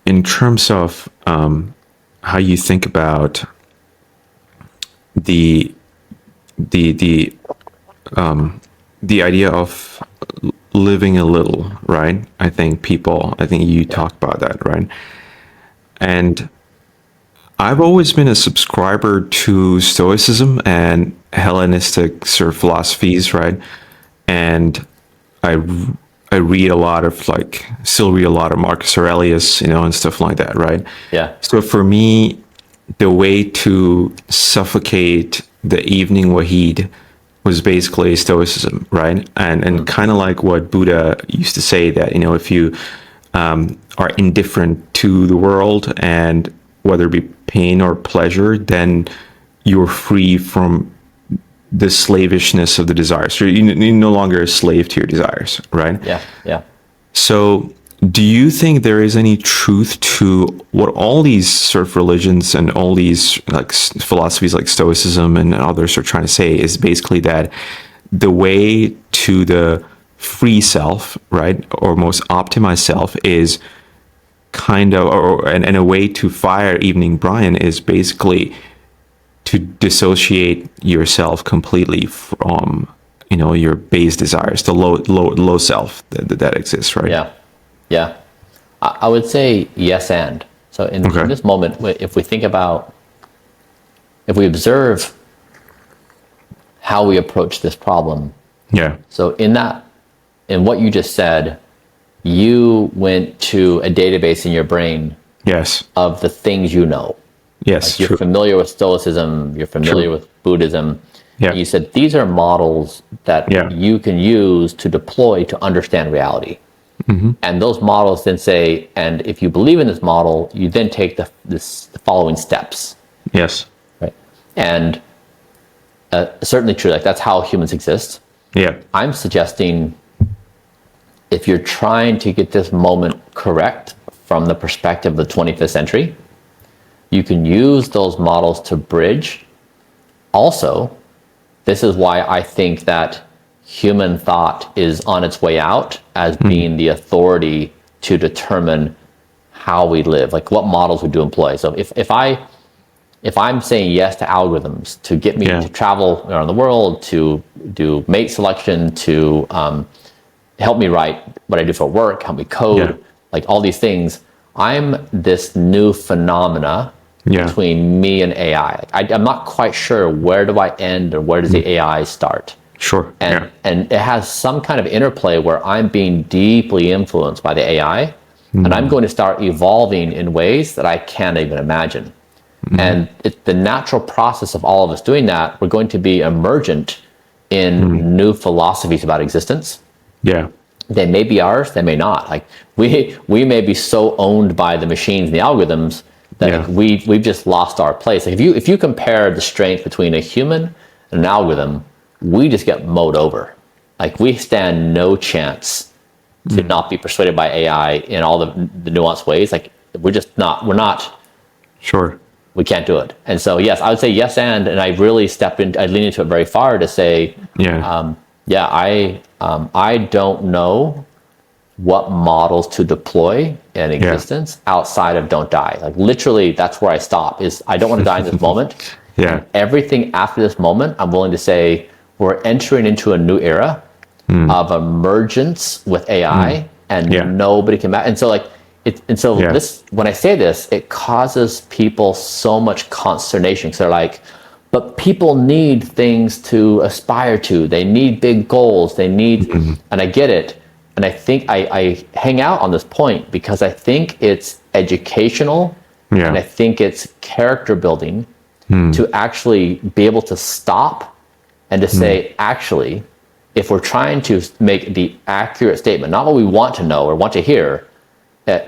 in terms of how you think about the idea of living a little, right? I think you talked about that, right? And I've always been a subscriber to Stoicism and Hellenistic sort of philosophies, right? And I read a lot of, still read a lot of Marcus Aurelius, and stuff like that, right? Yeah. So for me, the way to suffocate the evening Wahid was basically Stoicism, right? And kind of like what Buddha used to say, that, if you are indifferent to the world, and whether it be pain or pleasure, then you're free from the slavishness of the desires. So you're no longer a slave to your desires, right? Yeah. So do you think there is any truth to what all these sort of religions and all these philosophies like Stoicism and others are trying to say, is basically that the way to the free self, right, or most optimized self, is kind of, and a way to fire evening Bryan is basically to dissociate yourself completely from, your base desires, the low self that exists, right? Yeah. I would say yes and. So in this moment, if we observe how we approach this problem. Yeah. So in what you just said, you went to a database in your brain. Yes. Of the things you know. Yes. You're familiar with Stoicism. You're familiar with Buddhism. Yeah. You said these are models that you can use to deploy to understand reality. And those models then say, and if you believe in this model, you then take the following steps. Yes. Right. And certainly true. Like, that's how humans exist. Yeah. I'm suggesting, if you're trying to get this moment correct from the perspective of the 25th century. You can use those models to bridge. Also, this is why I think that human thought is on its way out as being the authority to determine how we live, like what models we do employ. So if I'm saying yes to algorithms to get me to travel around the world, to do mate selection, to help me write what I do for work, help me code, like all these things, I'm this new phenomena between me and AI. I'm not quite sure where do I end or where does the AI start. Sure. And it has some kind of interplay where I'm being deeply influenced by the AI, and I'm going to start evolving in ways that I can't even imagine. And the natural process of all of us doing that, we're going to be emergent in new philosophies about existence. Yeah. They may be ours, they may not. Like we may be so owned by the machines and the algorithms that like, we've just lost our place. Like if you compare the strength between a human and an algorithm, we just get mowed over. Like we stand no chance to not be persuaded by AI in all the nuanced ways. Like we're not. Sure. We can't do it. And so, yes, I would say yes, and I really I lean into it very far to say, I don't know what models to deploy in existence outside of don't die. Like literally, that's where I stop. Is I don't want to die in this moment. And everything after this moment, I'm willing to say we're entering into a new era of emergence with AI, and nobody can. And so, like. This, when I say this, it causes people so much consternation. So they're like, but people need things to aspire to. They need big goals. They need, and I get it. And I think I hang out on this point because I think it's educational and I think it's character building to actually be able to stop and to say, actually, if we're trying to make the accurate statement, not what we want to know or want to hear,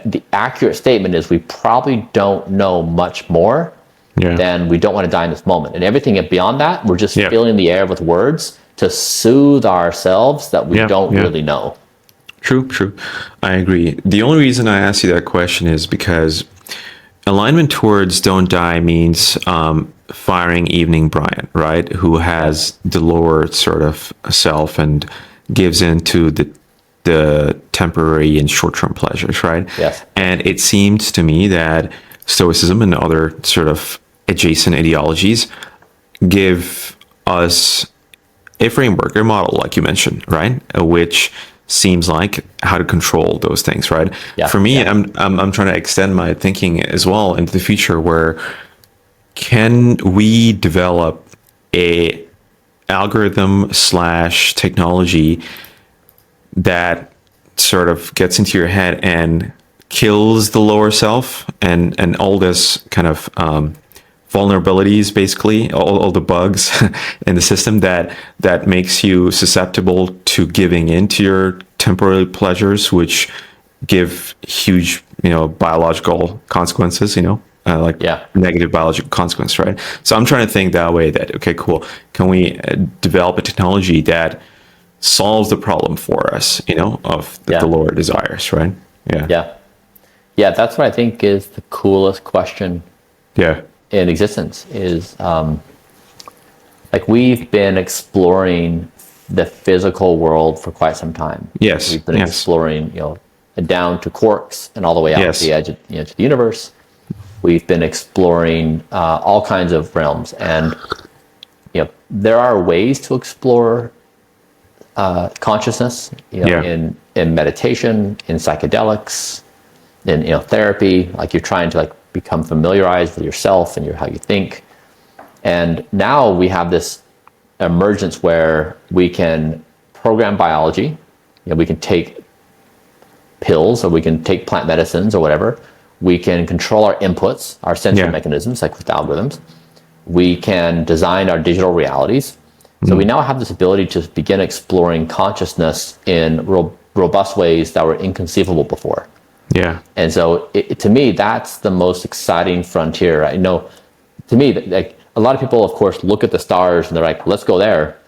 the accurate statement is we probably don't know much more than we don't want to die in this moment. And everything beyond that, we're just filling the air with words to soothe ourselves that we don't really know. True. I agree. The only reason I asked you that question is because alignment towards don't die means firing Evening Bryan, right? Who has the lower sort of self and gives in to the temporary and short-term pleasures, right? Yes. And it seems to me that Stoicism and other sort of adjacent ideologies give us a framework, a model, like you mentioned, right? Which seems like how to control those things, right? For me, I'm trying to extend my thinking as well into the future, where can we develop a algorithm / technology that sort of gets into your head and kills the lower self and all this kind of vulnerabilities, basically all the bugs in the system that makes you susceptible to giving into your temporary pleasures, which give huge biological consequences, negative biological consequence, right? So I'm trying to think that way, that okay, cool, can we develop a technology that solves the problem for us, of the lower desires, right? Yeah, that's what I think is the coolest question in existence is like we've been exploring the physical world for quite some time. We've been exploring, down to quarks and all the way out to the edge of, to the universe. We've been exploring all kinds of realms, and there are ways to explore consciousness, in meditation, in psychedelics, in therapy. Like you're trying to like become familiarized with yourself and how you think. And now we have this emergence where we can program biology. We can take pills, or we can take plant medicines or whatever. We can control our inputs, our sensory mechanisms, like with algorithms. We can design our digital realities. So we now have this ability to begin exploring consciousness in robust ways that were inconceivable before. And so to me, that's the most exciting frontier. I know, to me, like a lot of people, of course, look at the stars and they're like, let's go there.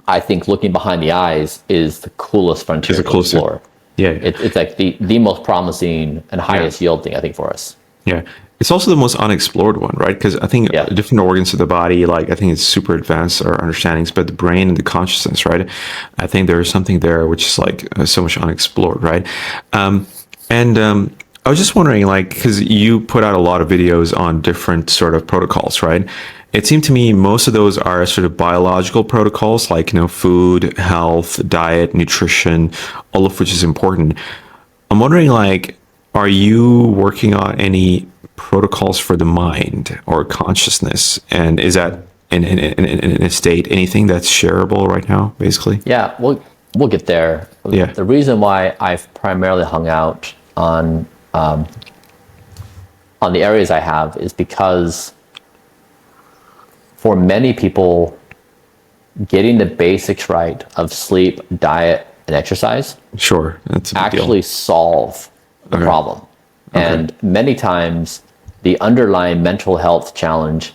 I think looking behind the eyes is the coolest frontier to explore. Yeah. It's like the most promising and highest yielding, I think, for us. Yeah. It's also the most unexplored one, right? Because I think different organs of the body, like I think it's super advanced our understandings, but the brain and the consciousness, right? I think there is something there which is like so much unexplored, right? I was just wondering, like, because you put out a lot of videos on different sort of protocols, right? It seemed to me most of those are sort of biological protocols, like, food, health, diet, nutrition, all of which is important. I'm wondering, like, are you working on any protocols for the mind or consciousness? And is that in a state, anything that's shareable right now, basically? Yeah, we'll get there. Yeah. The reason why I've primarily hung out on the areas I have is because for many people, getting the basics right of sleep, diet, and exercise Sure, that's a big actually deal. solve the problem. And many times the underlying mental health challenge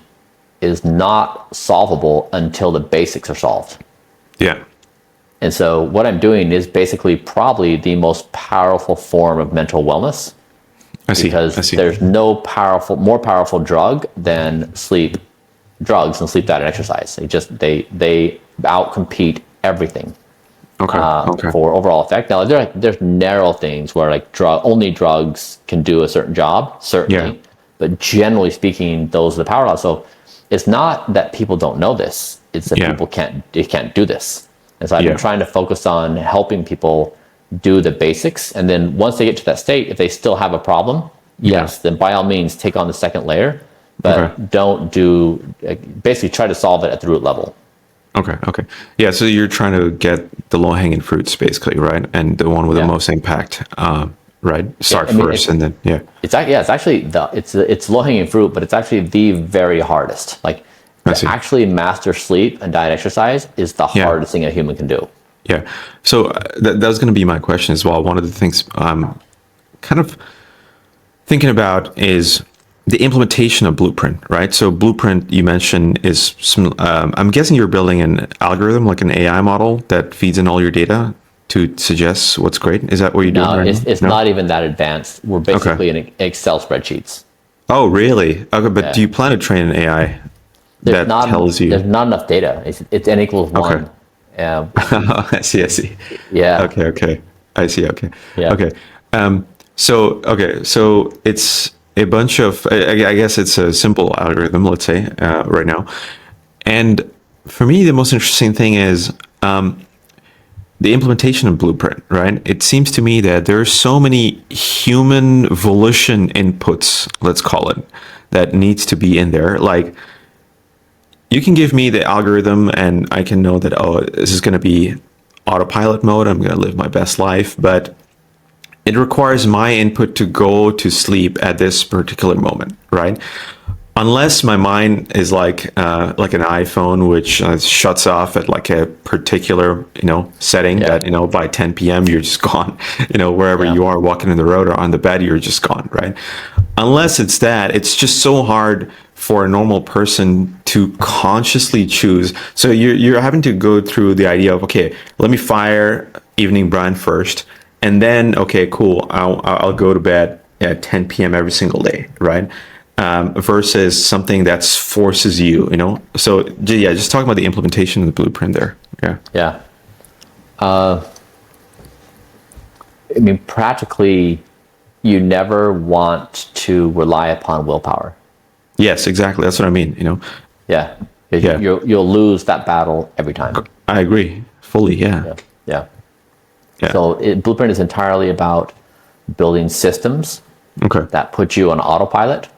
is not solvable until the basics are solved. Yeah. And so what I'm doing is basically probably the most powerful form of mental wellness. I see. Because there's no more powerful drug than drugs and sleep, diet, and exercise. They outcompete everything. For overall effect. Now there's narrow things where like only drugs can do a certain job, certainly. But generally speaking, those are the power laws. So it's not that people don't know this; it's that people can't do this. And so I've been trying to focus on helping people do the basics, and then once they get to that state, if they still have a problem, then by all means take on the second layer, but don't basically try to solve it at the root level. Okay. Yeah, so you're trying to get the low-hanging fruits, basically, right? And the one with the most impact, right? Start first, and then it's actually it's low-hanging fruit, but it's actually the very hardest. Like to actually master sleep and diet, exercise is the hardest thing a human can do. Yeah. So that was going to be my question as well. One of the things I'm kind of thinking about is the implementation of Blueprint, right? So Blueprint, you mentioned, is some, I'm guessing you're building an algorithm, like an AI model that feeds in all your data to suggest what's great. Is that what you're doing? No, it's not even that advanced. We're basically in Excel spreadsheets. Oh, really? Okay, but do you plan to train an AI that tells you? There's not enough data. It's n equals 1. I see. Yeah. Okay. I see. Okay. Yeah. Okay. So it's a bunch of, I guess it's a simple algorithm, let's say, right now. And for me, the most interesting thing is the implementation of Blueprint, right? It seems to me that there are so many human volition inputs, let's call it, that needs to be in there. Like, you can give me the algorithm and I can know that, this is going to be autopilot mode. I'm going to live my best life, but it requires my input to go to sleep at this particular moment, right? Unless my mind is like an iPhone, which shuts off at like a particular, setting that, by 10 p.m. you're just gone, wherever you are, walking in the road or on the bed, you're just gone, right? Unless it's that, it's just so hard for a normal person to consciously choose. So you're having to go through the idea of, okay, let me fire Evening Bryan first, and then, okay, cool, I'll go to bed at 10 p.m. every single day, right? Versus something that forces you, So just talking about the implementation of the Blueprint there. Yeah. I mean, practically, you never want to rely upon willpower. Yes, exactly. That's what I mean, Yeah. You'll lose that battle every time. I agree fully. Yeah. So Blueprint is entirely about building systems that put you on autopilot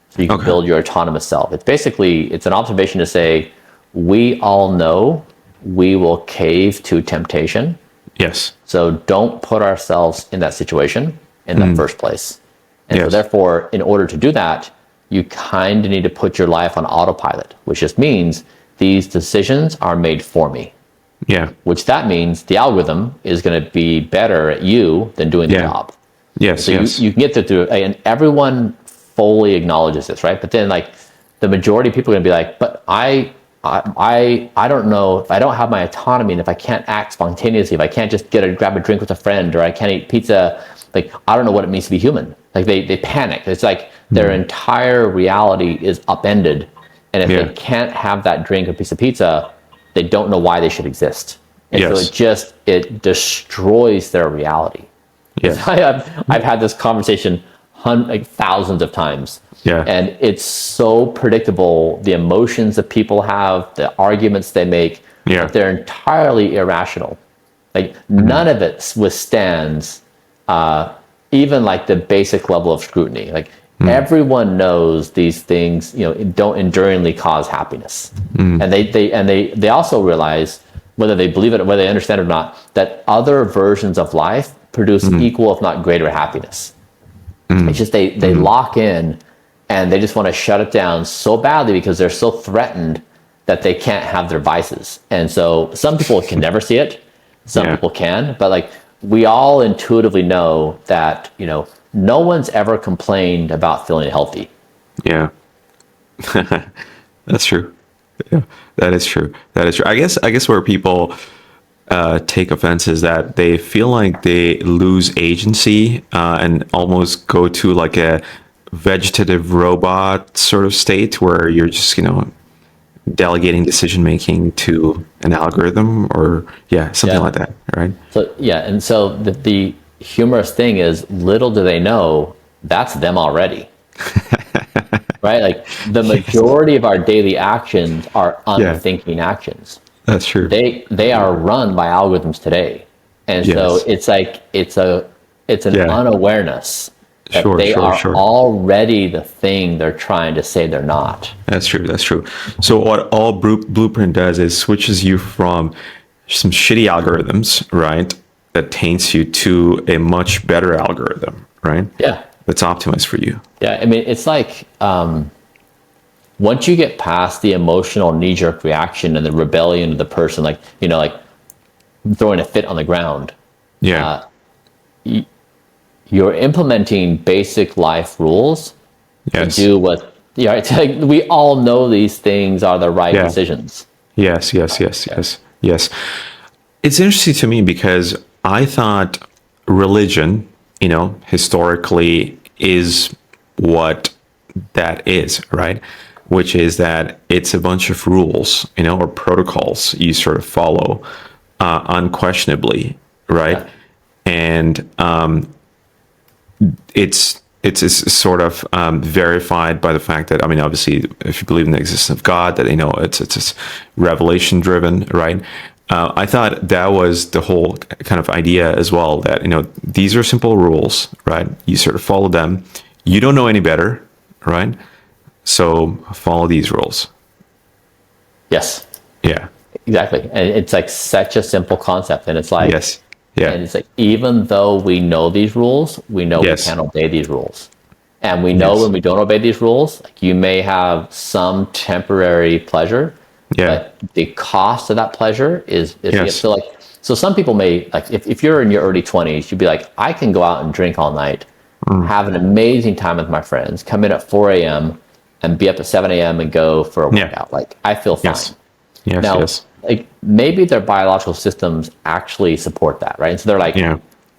so you can build your autonomous self. It's an observation to say, we all know we will cave to temptation. Yes. So don't put ourselves in that situation in the first place. And so therefore, in order to do that, you kind of need to put your life on autopilot, which just means these decisions are made for me. Yeah. Which that means the algorithm is going to be better at you than doing the job. Yes. So you can get through, and everyone fully acknowledges this, right? But then, like, the majority of people are going to be like, but I I don't know if I don't have my autonomy, and if I can't act spontaneously, if I can't just grab a drink with a friend, or I can't eat pizza, like I don't know what it means to be human. Like they panic. It's like their entire reality is upended, and if they can't have that drink or piece of pizza, they don't know why they should exist. And so it destroys their reality. Yes. I've had this conversation like thousands of times. Yeah. And it's so predictable, the emotions that people have, the arguments they make, that they're entirely irrational. Like none of it withstands even like the basic level of scrutiny. Like everyone knows these things, don't enduringly cause happiness. And they also realize, whether they believe it or whether they understand it or not, that other versions of life produce equal, if not greater, happiness. It's just they lock in, and they just want to shut it down so badly because they're so threatened that they can't have their vices. And so some people can never see it, some people can, but like we all intuitively know that, no one's ever complained about feeling healthy. Yeah. That's true. Yeah, that is true. I guess where people take offense is that they feel like they lose agency and almost go to like a vegetative robot sort of state where you're just, delegating decision making to an algorithm or something like that, right? So and so the humorous thing is, little do they know that's them already. Right? Like the majority of our daily actions are unthinking actions. That's true. They are run by algorithms today. And so it's like it's an unawareness that they are already the thing they're trying to say they're not. That's true. So what all Blueprint does is switches you from some shitty algorithms, right, that taints you, to a much better algorithm, right? Yeah. That's optimized for you. Yeah, I mean, it's like once you get past the emotional knee-jerk reaction and the rebellion of the person, like throwing a fit on the ground. Yeah. You're implementing basic life rules to do what. Yeah, it's like we all know these things are the right decisions. Yes. It's interesting to me because I thought religion, historically is what that is, right? Which is that it's a bunch of rules, or protocols you sort of follow unquestionably, right? Yeah. And it's sort of verified by the fact that, obviously, if you believe in the existence of God, that it's revelation driven, right? I thought that was the whole kind of idea as well, that these are simple rules, right? You sort of follow them. You don't know any better, right? So follow these rules. Yes. Yeah. Exactly. And it's like such a simple concept, and it's like Yeah. And it's like, even though we know these rules, we know we can't obey these rules. And we know when we don't obey these rules, like you may have some temporary pleasure, but the cost of that pleasure is so some people may, like if you're in your early 20s, you'd be like, I can go out and drink all night, have an amazing time with my friends, come in at 4 a.m. and be up at 7 a.m. and go for a workout. Like I feel fine. Now, like maybe their biological systems actually support that, right? And so they're like,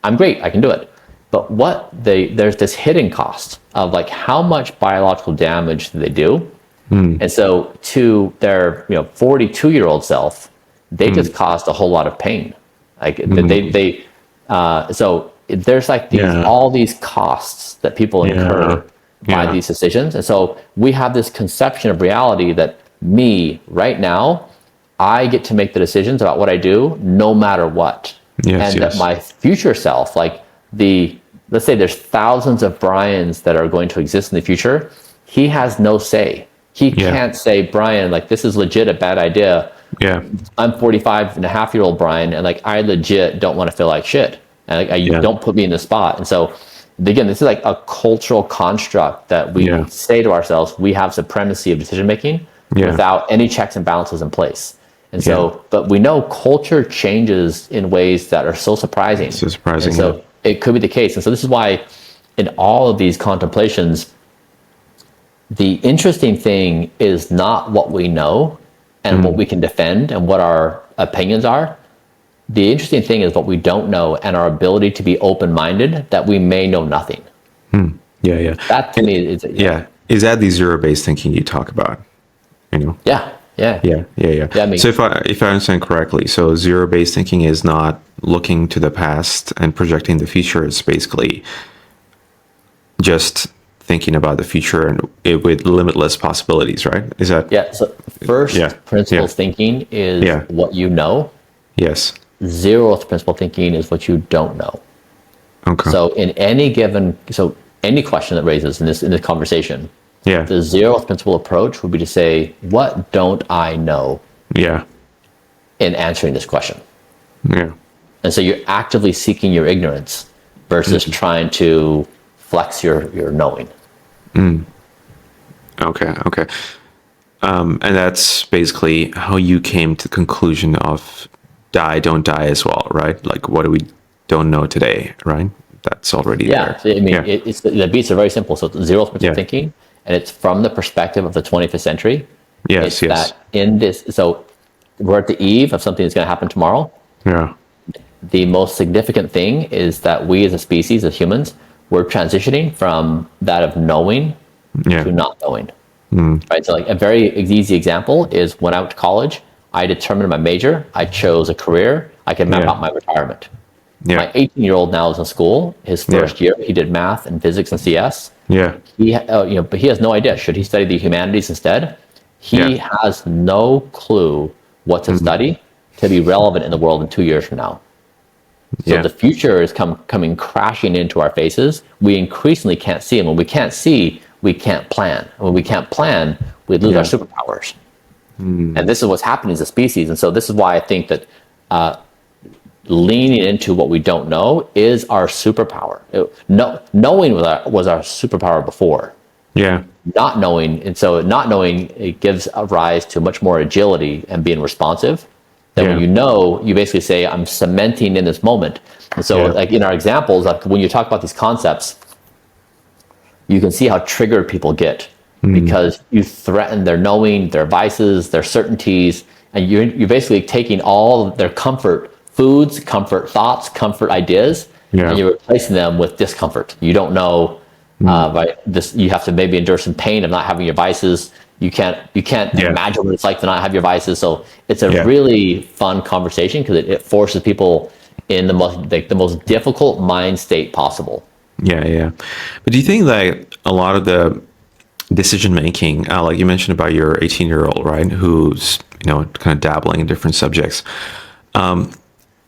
I'm great, I can do it. But there's this hidden cost of like how much biological damage do they do? And so to their 42-year-old self, they just caused a whole lot of pain. Like so there's like all these costs that people incur by these decisions. And so we have this conception of reality that me right now, I get to make the decisions about what I do no matter what. That my future self, like let's say there's thousands of Bryans that are going to exist in the future, he has no say. He can't say, Bryan, like this is legit a bad idea. I'm 45 and a half-year-old Bryan, and like I legit don't want to feel like shit. And like, you don't put me in the spot. And so again, this is like a cultural construct that we say to ourselves, we have supremacy of decision making without any checks and balances in place. And so, but we know culture changes in ways that are so surprising. So surprising. And so it could be the case. And so this is why in all of these contemplations, the interesting thing is not what we know. and what we can defend and what our opinions are. The interesting thing is what we don't know and our ability to be open-minded, that we may know nothing. Yeah. That to me is, Is that the zero-based thinking you talk about? You know? Yeah. Yeah. I mean, So if I understand correctly, so zero-based thinking is not looking to the past and projecting the future. It's basically just thinking about the future and with limitless possibilities, right? Is that? yeah. So first principles thinking is what you know. Yes. Zeroth principle thinking is what you don't know. Okay. So in any question that raises in this conversation, Yeah. the zeroth principle approach would be to say, what don't I know Yeah. in answering this question? Yeah. And so you're actively seeking your ignorance versus trying to flex your knowing. Okay. And that's basically how you came to the conclusion of die, don't die as well, right? Like, what do we don't know today, right? That's already there. So, I mean, the beats are very simple. So it's zeroth principle thinking, and it's from the perspective of the 25th century. Yes. That in this, so we're at the eve of something that's going to happen tomorrow. Yeah. The most significant thing is that we as a species, as humans, we're transitioning from that of knowing to not knowing. Right. So like a very easy example is when I went to college, I determined my major, I chose a career, I could map out my retirement. Yeah. My 18-year-old now is in school. His first year, he did math and physics and CS. Yeah. But he has no idea. Should he study the humanities instead? He has no clue what to study to be relevant in the world in 2 years from now. So the future is coming crashing into our faces. We increasingly can't see. And when we can't see, we can't plan. And when we can't plan, we lose our superpowers. And this is what's happening as a species. And so this is why I think that leaning into what we don't know is our superpower. Knowing was our superpower before. Yeah. Not knowing, and so not knowing, it gives a rise to much more agility and being responsive. Then when you know, you basically say, I'm cementing in this moment. And so like in our examples, like when you talk about these concepts, you can see how triggered people get because you threaten their knowing, their vices, their certainties, and you're basically taking all of their comfort foods, comfort thoughts, comfort ideas, and you're replacing them with discomfort. You don't know, right? You have to maybe endure some pain of not having your vices. You can't imagine what it's like to not have your vices. So it's a really fun conversation because it forces people in the most difficult mind state possible. Yeah. But do you think that a lot of the decision making, like you mentioned about your 18-year-old, right, who's kind of dabbling in different subjects,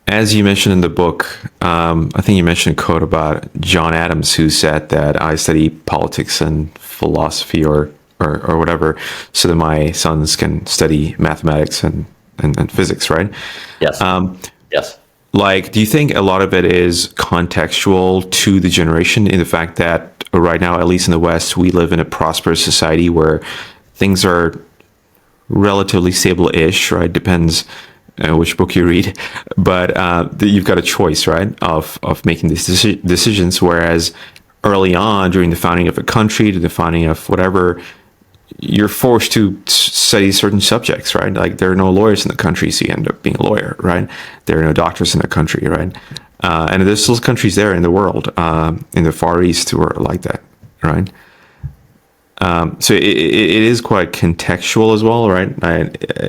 as you mentioned in the book, I think you mentioned a quote about John Adams, who said that I study politics and philosophy or whatever so that my sons can study mathematics and physics, right? Yes. Yes. Like, do you think a lot of it is contextual to the generation in the fact that right now, at least in the West, we live in a prosperous society where things are relatively stable-ish, right? Depends which book you read, but you've got a choice, right, of making these decisions. Whereas early on, during the founding of a country, the founding of whatever, you're forced to study certain subjects, right? Like there are no lawyers in the country, so you end up being a lawyer, right? There are no doctors in the country, right? And there's still countries there in the world, in the Far East, who are like that, right? So it is quite contextual as well, right?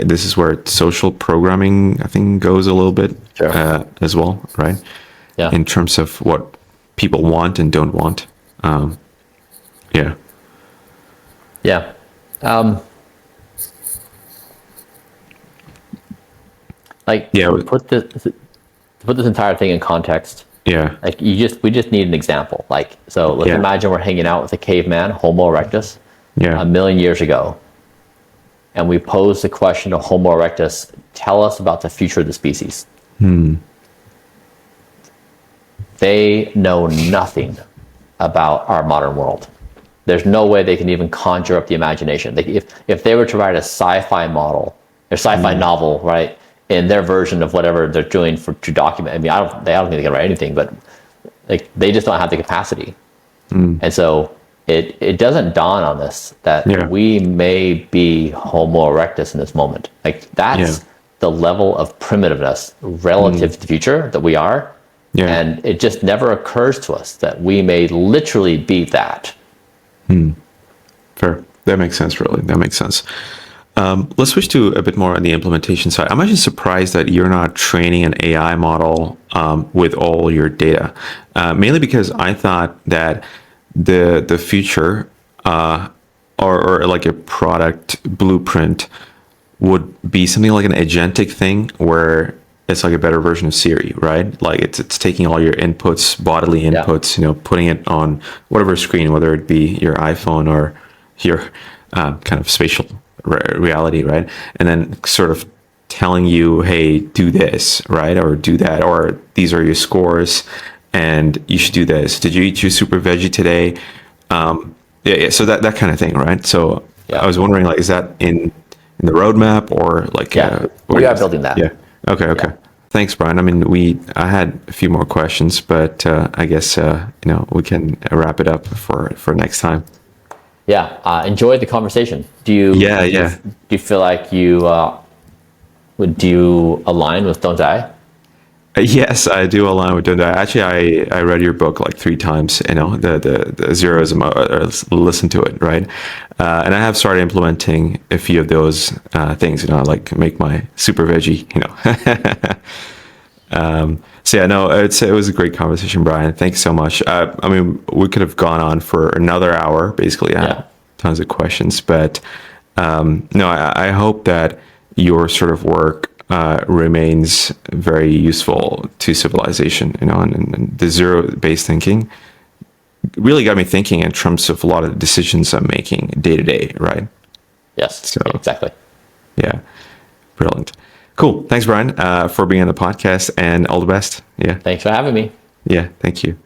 This is where social programming, I think, goes a little bit as well, right? Yeah. In terms of what people want and don't want. Yeah. Put this entire thing in context. Yeah. Like we just need an example. Like, so let's imagine we're hanging out with a caveman, Homo erectus, 1 million years ago. And we pose the question to Homo erectus, tell us about the future of the species. They know nothing about our modern world. There's no way they can even conjure up the imagination. If they were to write a sci-fi model, or sci-fi novel, right, in their version of whatever they're doing to document. I mean, I don't think they can write anything, but like they just don't have the capacity. And so it doesn't dawn on us that Yeah. we may be Homo erectus in this moment. Like that's Yeah. the level of primitiveness relative to the future that we are. Yeah. And it just never occurs to us that we may literally be that. Fair. That makes sense, really. That makes sense. Let's switch to a bit more on the implementation side. I'm actually surprised that you're not training an AI model with all your data, mainly because I thought that the future or like a product blueprint would be something like an agentic thing where it's like a better version of Siri, right? Like it's taking all your inputs, bodily inputs, putting it on whatever screen, whether it be your iPhone or your kind of spatial reality, right? And then sort of telling you, hey, do this, right? Or do that, or these are your scores and you should do this. Did you eat your super veggie today? Yeah. So that kind of thing, right? So I was wondering, like, is that in the roadmap or like? We are building that. Yeah. Okay. Yeah. Thanks, Bryan. I mean, I had a few more questions, but I guess we can wrap it up for next time. Yeah. Enjoyed the conversation. Do you? Yeah. Do you feel like you do you align with Don't Die? Yes, I do align with Dunda. Actually, I read your book like 3 times. The zeroism. Listen to it, right? And I have started implementing a few of those things. Like make my super veggie. So yeah, no, it was a great conversation, Bryan. Thanks so much. I mean, we could have gone on for another hour. Basically, I had tons of questions, but no, I hope that your sort of work remains very useful to civilization, and the zero-based thinking really got me thinking in terms of a lot of the decisions I'm making day to day, right? Yes, so, exactly. Yeah, brilliant. Cool. Thanks, Bryan, for being on the podcast, and all the best. Yeah. Thanks for having me. Yeah, thank you.